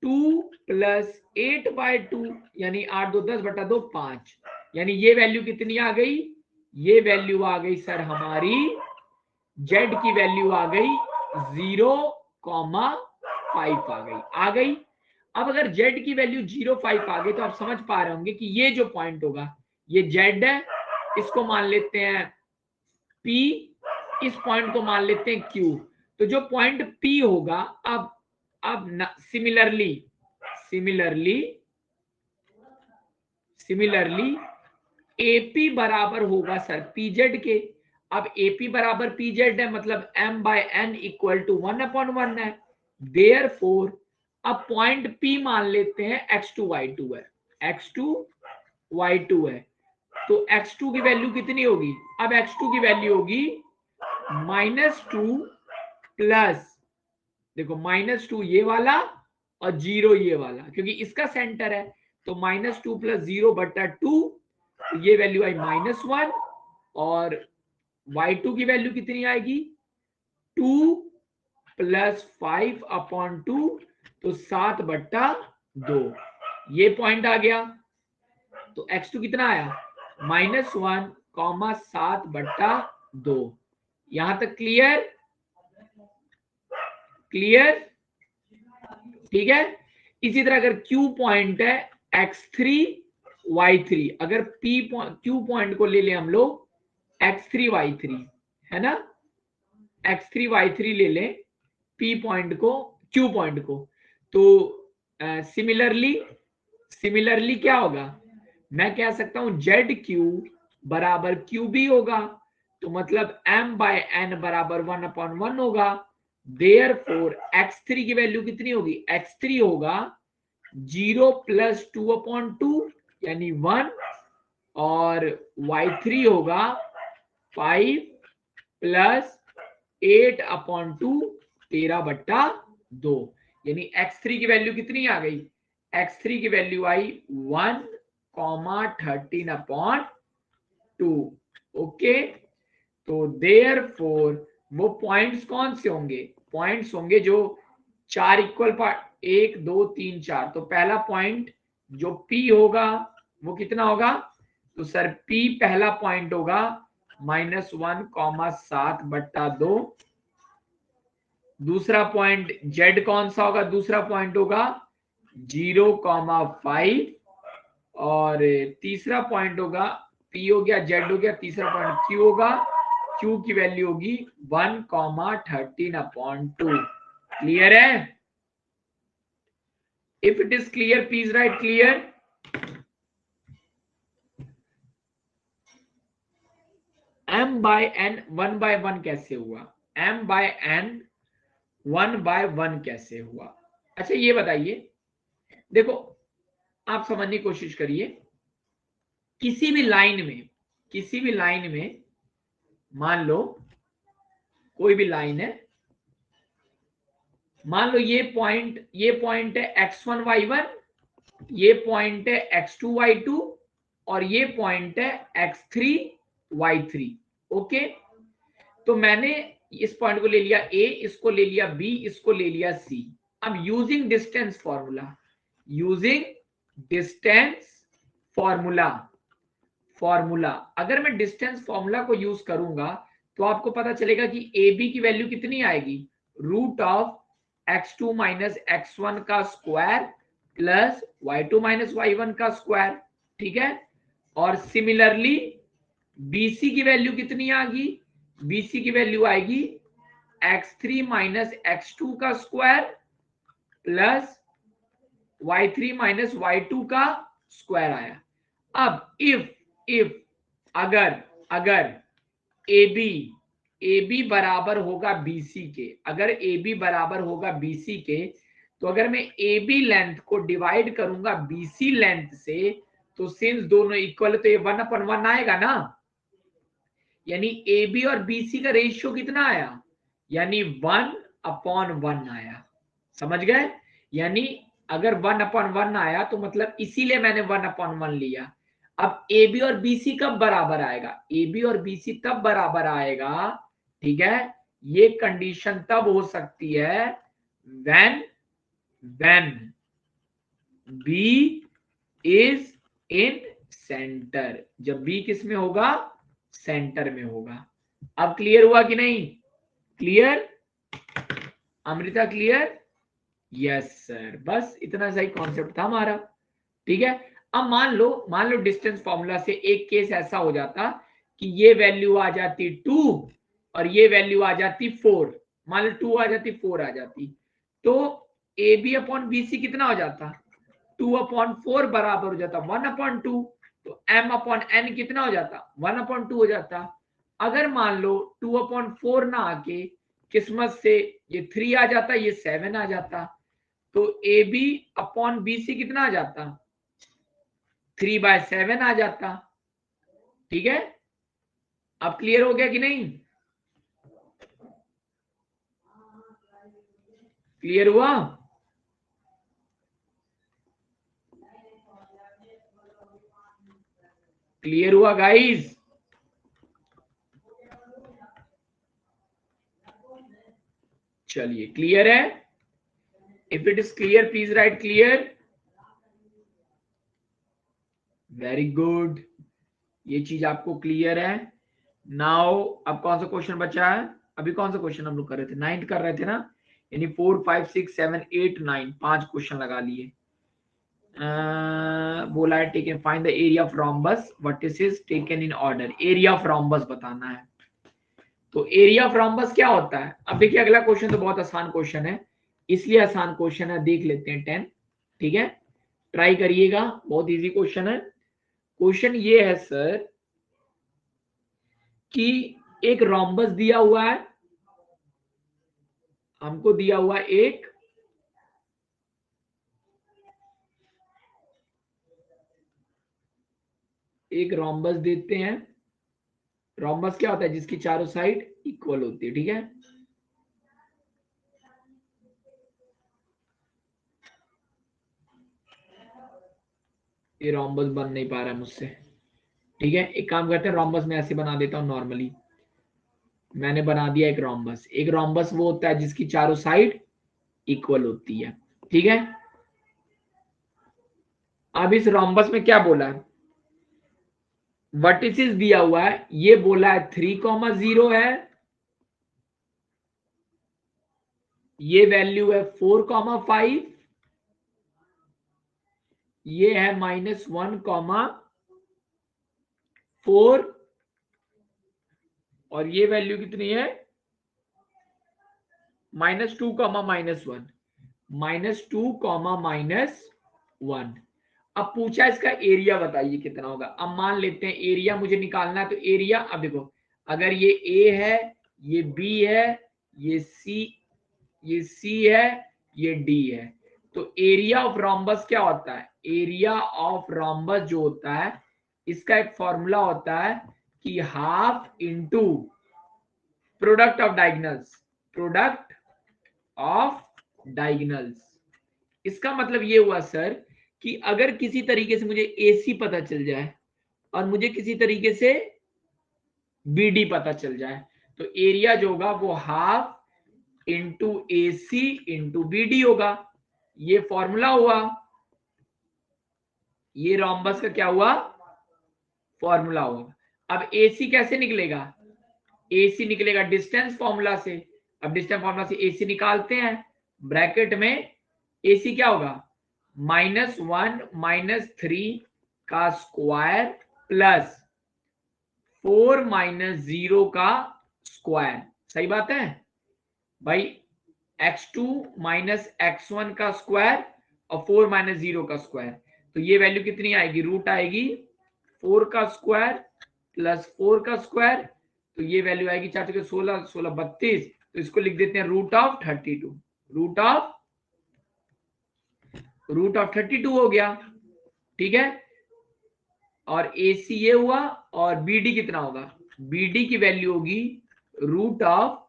2 प्लस 8/2, यानी 8 2 10/2 5, यानी ये वैल्यू कितनी आ गई? ये वैल्यू आ गई सर हमारी, z की वैल्यू आ गई 0,5 आ गई। अब अगर z की वैल्यू 0,5 आ गई तो आप समझ पा रहे होंगे कि ये जो पॉइंट होगा ये z है, इसको मान लेते हैं p, इस पॉइंट को मान लेते हैं q। तो जो पॉइंट p होगा, अब सिमिलरली AP बराबर होगा सर pz के। अब AP बराबर pz है, मतलब m/n इक्वल टू 1/1 है। देयरफॉर अब पॉइंट P मान लेते हैं x2 y2 है, x2 y2 है, तो x2 की वैल्यू कितनी होगी? अब x2 की वैल्यू होगी -2 प्लस, देखो -2 ये वाला और 0 ये वाला, क्योंकि इसका सेंटर है, तो -2 प्लस 0/2, तो ये वैल्यू आई -1, और y2 की वैल्यू कितनी आएगी? 2 प्लस 5/2, तो 7/2, ये पॉइंट आ गया। तो x2 कितना आया? -1, 7/2। यहां तक क्लियर? क्लियर? ठीक है। इसी तरह अगर Q पॉइंट है x3 y3, अगर Q पॉइंट को ले ले हम लोग x3 y3, है ना, x3 y3 ले लें P पॉइंट को, Q पॉइंट को, तो सिमिलरली क्या होगा? मैं कह सकता हूं ZQ बराबर QB होगा, तो मतलब m/n बराबर 1/1 होगा। देयरफॉर x3 की वैल्यू कितनी होगी? x3 होगा 0 प्लस 2/2, यानी 1, और y3 होगा 5 प्लस 8/2, 13/2, यानी x3 की वैल्यू कितनी आ गई? x3 की वैल्यू आई 1,13/2। ओके, तो देयरफॉर वो पॉइंट्स कौन से होंगे? पॉइंट्स होंगे जो 4 इक्वल पार्ट, 1 2 3 4। तो पहला पॉइंट जो P होगा वो कितना होगा? तो सर P पहला पॉइंट होगा -1,7/2। दूसरा पॉइंट Z कौन सा होगा? दूसरा पॉइंट होगा 0,5, और तीसरा पॉइंट होगा, P हो गया, Z हो गया, तीसरा पॉइंट Q होगा, Q की वैल्यू होगी 1,13/2। क्लियर है? If it is clear please write clear. m/n 1/1 कैसे हुआ? m/n 1/1 कैसे हुआ? अच्छा ये बताइए, देखो आप समझने की कोशिश करिए, किसी भी लाइन में मान लो कोई भी लाइन है, मान लो ये पॉइंट है x1 y1, ये पॉइंट है x2 y2, और ये पॉइंट है x3 y3। ओके, तो मैंने इस पॉइंट को ले लिया A, इसको ले लिया B, इसको ले लिया C। अब यूजिंग डिस्टेंस फॉर्मूला, अगर मैं डिस्टेंस फॉर्मूला को यूज करूंगा तो आपको पता चलेगा कि AB की वैल्यू कितनी आएगी? √x2 माइनस x1 का square plus y2 minus y1 का स्क्वायर। ठीक है, और सिमिलरली BC की वैल्यू कितनी आएगी, BC की वैल्यू आएगी x3 माइनस x2 का square plus y3 minus y2 का स्क्वायर आया। अब इफ अगर AB बराबर होगा BC के, अगर AB बराबर होगा BC के, तो अगर मैं AB लेंथ को डिवाइड करूंगा BC लेंथ से, तो सिंस दोनों इक्वल तो ये 1/1 आएगा ना, यानी AB और BC का रेशियो कितना आया, यानी 1/1 आया। समझ गए? यानी अगर 1/1 आया तो मतलब इसीलिए मैंने 1/1 लिया। अब AB और BC कब बराबर आएगा, AB और BC तब बराबर आएगा, ठीक है, ये कंडीशन तब हो सकती है when B is in centre, जब B किस में होगा, सेंटर में होगा। अब क्लियर हुआ कि नहीं? Clear? Amrita clear? Yes sir, बस इतना सही कॉन्सेप्ट था हमारा। ठीक है, अब मान लो डिस्टेंस फॉर्मूला से एक केस ऐसा हो जाता कि ये वैल्यू आ जाती 2 और ये वैल्यू आ जाती 4, मान लो 2 आ जाती 4 आ जाती, तो AB अपॉन BC कितना हो जाता, 2/4 बराबर हो जाता 1/2, तो M अपॉन N कितना हो जाता, 1/2 हो जाता। अगर मान लो 2/4 ना आके किस्मत से ये 3 आ जाता, ये 7 आ जाता, तो AB अपॉन BC कितना आ जाता, 3/7 आ जाता। ठीक है, अब क्लियर हो गया कि नहीं? क्लियर हुआ? क्लियर हुआ गाइस? चलिए, क्लियर है? If it is clear please write clear. Very good, ये चीज आपको क्लियर है। नाउ अब कौन सा क्वेश्चन बचा है, अभी कौन सा क्वेश्चन हम लोग कर रहे थे, 9th कर रहे थे ना, यानी 4 5 6 7 8 9 5 क्वेश्चन लगा लिए। बोला है taken find the area of rhombus what is taken in order, area of rhombus बताना है। तो एरिया ऑफ रॉम्बस क्या होता है, अब देखिए अगला क्वेश्चन तो बहुत आसान क्वेश्चन है, इसलिए आसान क्वेश्चन है, देख लेते हैं 10। ठीक है, ट्राई करिएगा, बहुत इजी क्वेश्चन है। क्वेश्चन ये है सर कि एक रॉम्बस दिया हुआ है, हमको दिया हुआ एक रॉम्बस देते हैं। रॉम्बस क्या होता है, जिसकी चारों साइड इक्वल होती है। ठीक है, ये रॉम्बस बन नहीं पा रहा है मुझसे। ठीक है, एक काम करते हैं, रॉम्बस में ऐसे बना देता हूं नॉर्मली। मैंने बना दिया एक रॉम्बस। एक रॉम्बस वो होता है जिसकी चारों साइड इक्वल होती है। ठीक है, अब इस रॉम्बस में क्या बोला है, वर्टिसेस दिया हुआ है, ये बोला है 3,0 है, ये वैल्यू है 4,5, ये है -1,4 और ये वैल्यू कितनी है -2, -1, -2, अब पूछा इसका एरिया बताइए कितना होगा। अब मान लेते हैं एरिया मुझे निकालना है, तो एरिया, अब देखो अगर ये A है, ये B है, ये C है, ये D है, तो एरिया ऑफ रॉम्बस क्या होता है, एरिया ऑफ रॉम्बस जो होता है इसका एक फॉर्मूला होता है कि half into product of diagonals, product of diagonals. इसका मतलब ये हुआ सर कि अगर किसी तरीके से मुझे AC पता चल जाए और मुझे किसी तरीके से BD पता चल जाए, तो एरिया जो होगा वो half into AC into BD होगा। ये फॉर्मूला हुआ, ये रॉम्बस का क्या हुआ, फॉर्मूला हुआ। अब AC कैसे निकलेगा, AC निकलेगा डिस्टेंस फॉर्मूला से। अब डिस्टेंस फॉर्मूला से AC निकालते हैं, ब्रैकेट में AC क्या होगा, -1 -3 का स्क्वायर प्लस 4 माइनस 0 का स्क्वायर। सही बात है भाई, x2 माइनस x1 का स्क्वायर और 4 माइनस 0 का स्क्वायर, तो ये वैल्यू कितनी आएगी, रूट आएगी 4 का स्क्वायर प्लस 4 का स्क्वायर, तो ये वैल्यू आएगी 4 के 16, 16 32, तो इसको लिख देते हैं रूट ऑफ 32। रूट ऑफ 32 हो गया, ठीक है। और AC ये हुआ, और BD कितना होगा, BD की वैल्यू होगी रूट ऑफ,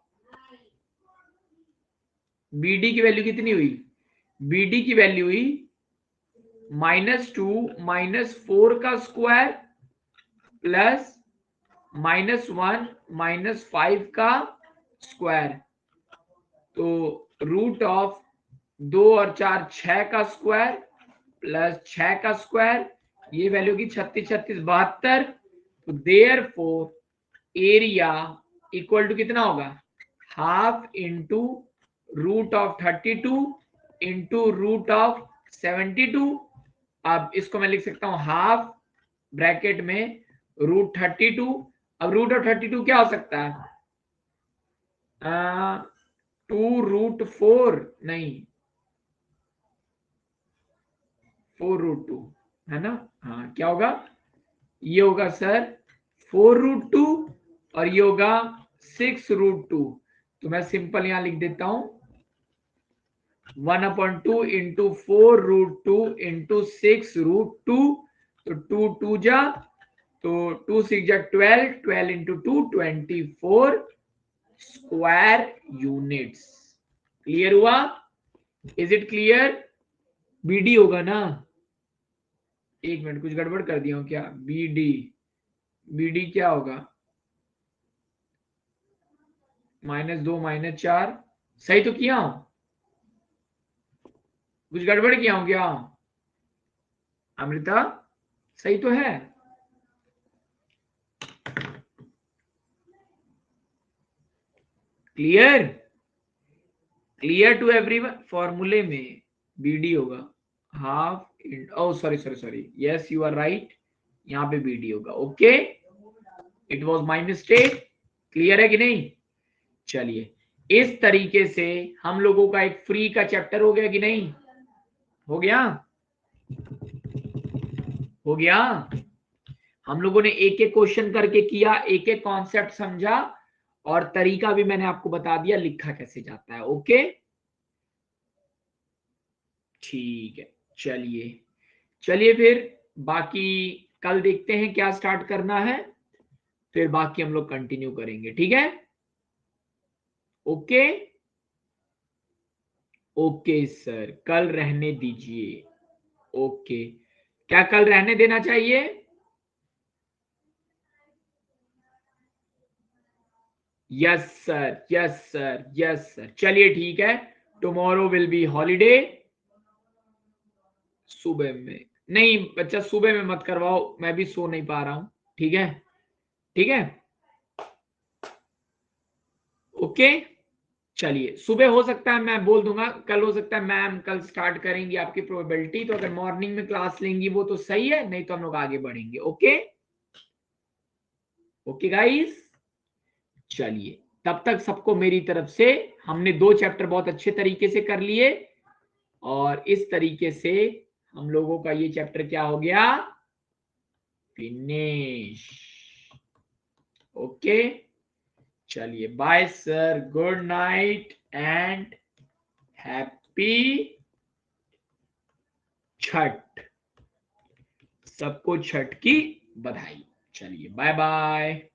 BD की वैल्यू कितनी हुई, BD की वैल्यू हुई -2 माइनस 4 का स्क्वायर प्लस -1 माइनस 5 का स्क्वायर, तो रूट ऑफ 2 और 4 6 का स्क्वायर प्लस 6 का स्क्वायर, ये वैल्यू की 36 36 72, तो देयरफॉर एरिया इक्वल टू कितना होगा, half into root of 32 into root of 72। अब इसको मैं लिख सकता हूं हाफ ब्रैकेट में रूट 32। अब रूट ऑफ 32 क्या हो सकता है, 2√4 नहीं, 4√2 है ना, हाँ क्या होगा, ये होगा सर 4√2 और ये होगा 6√2, तो मैं सिंपल यहां लिख देता हूं 1/2 इंटू 4√2 इंटू 6√2, तो 2 2 जा, तो 2 6 जा 12, 12 इंटू 2 24 स्क्वायर यूनिट्स। क्लियर हुआ, इज इट क्लियर, BD होगा ना, एक मिनट कुछ गड़बड़ कर दिया हूं क्या, BD क्या होगा, -2 -4, सही तो किया हूं, कुछ गड़बड़ किया हूं क्या अमृता, सही तो है, क्लियर, क्लियर टू एवरीवन। फॉर्मूले में BD होगा half, oh sorry sorry sorry, yes you are right, यहाँ पे BD होगा, okay, it was my mistake. Clear है कि नहीं, चलिए इस तरीके से हम लोगों का एक फ्री का चैप्टर हो गया कि नहीं, हो गया, हो गया, हम लोगों ने एक एक क्वेश्चन करके किया, एक एक कॉन्सेप्ट समझा, और तरीका भी मैंने आपको बता दिया लिखा कैसे जाता है, ओके, ठीक है। चलिए चलिए फिर बाकी कल देखते हैं क्या स्टार्ट करना है, फिर बाकी हम लोग कंटिन्यू करेंगे, ठीक है, ओके, ओके सर कल रहने दीजिए, ओके, क्या कल रहने देना चाहिए, yes sir, yes sir, yes sir, चलिए ठीक है, टुमारो विल बी हॉलीडे, सुबह में नहीं बच्चा, सुबह में मत करवाओ, मैं भी सो नहीं पा रहा हूं, ठीक है, ठीक है, ओके, चलिए सुबह हो सकता है मैं बोल दूंगा, कल हो सकता है मैम कल स्टार्ट करेंगी आपकी प्रोबेबिलिटी, तो अगर मॉर्निंग में क्लास लेंगी वो तो सही है, नहीं तो हम लोग आगे बढ़ेंगे, ओके, ओके गाइस, चलिए तब तक सबको मेरी तरफ से, हमने 2 चैप्टर बहुत अच्छे तरीके से कर लिए, और इस तरीके से हम लोगों का ये चैप्टर क्या हो गया, फिनिश, ओके, चलिए bye sir, good night and happy Chhath, सबको छठ की बधाई, चलिए बाय बाय।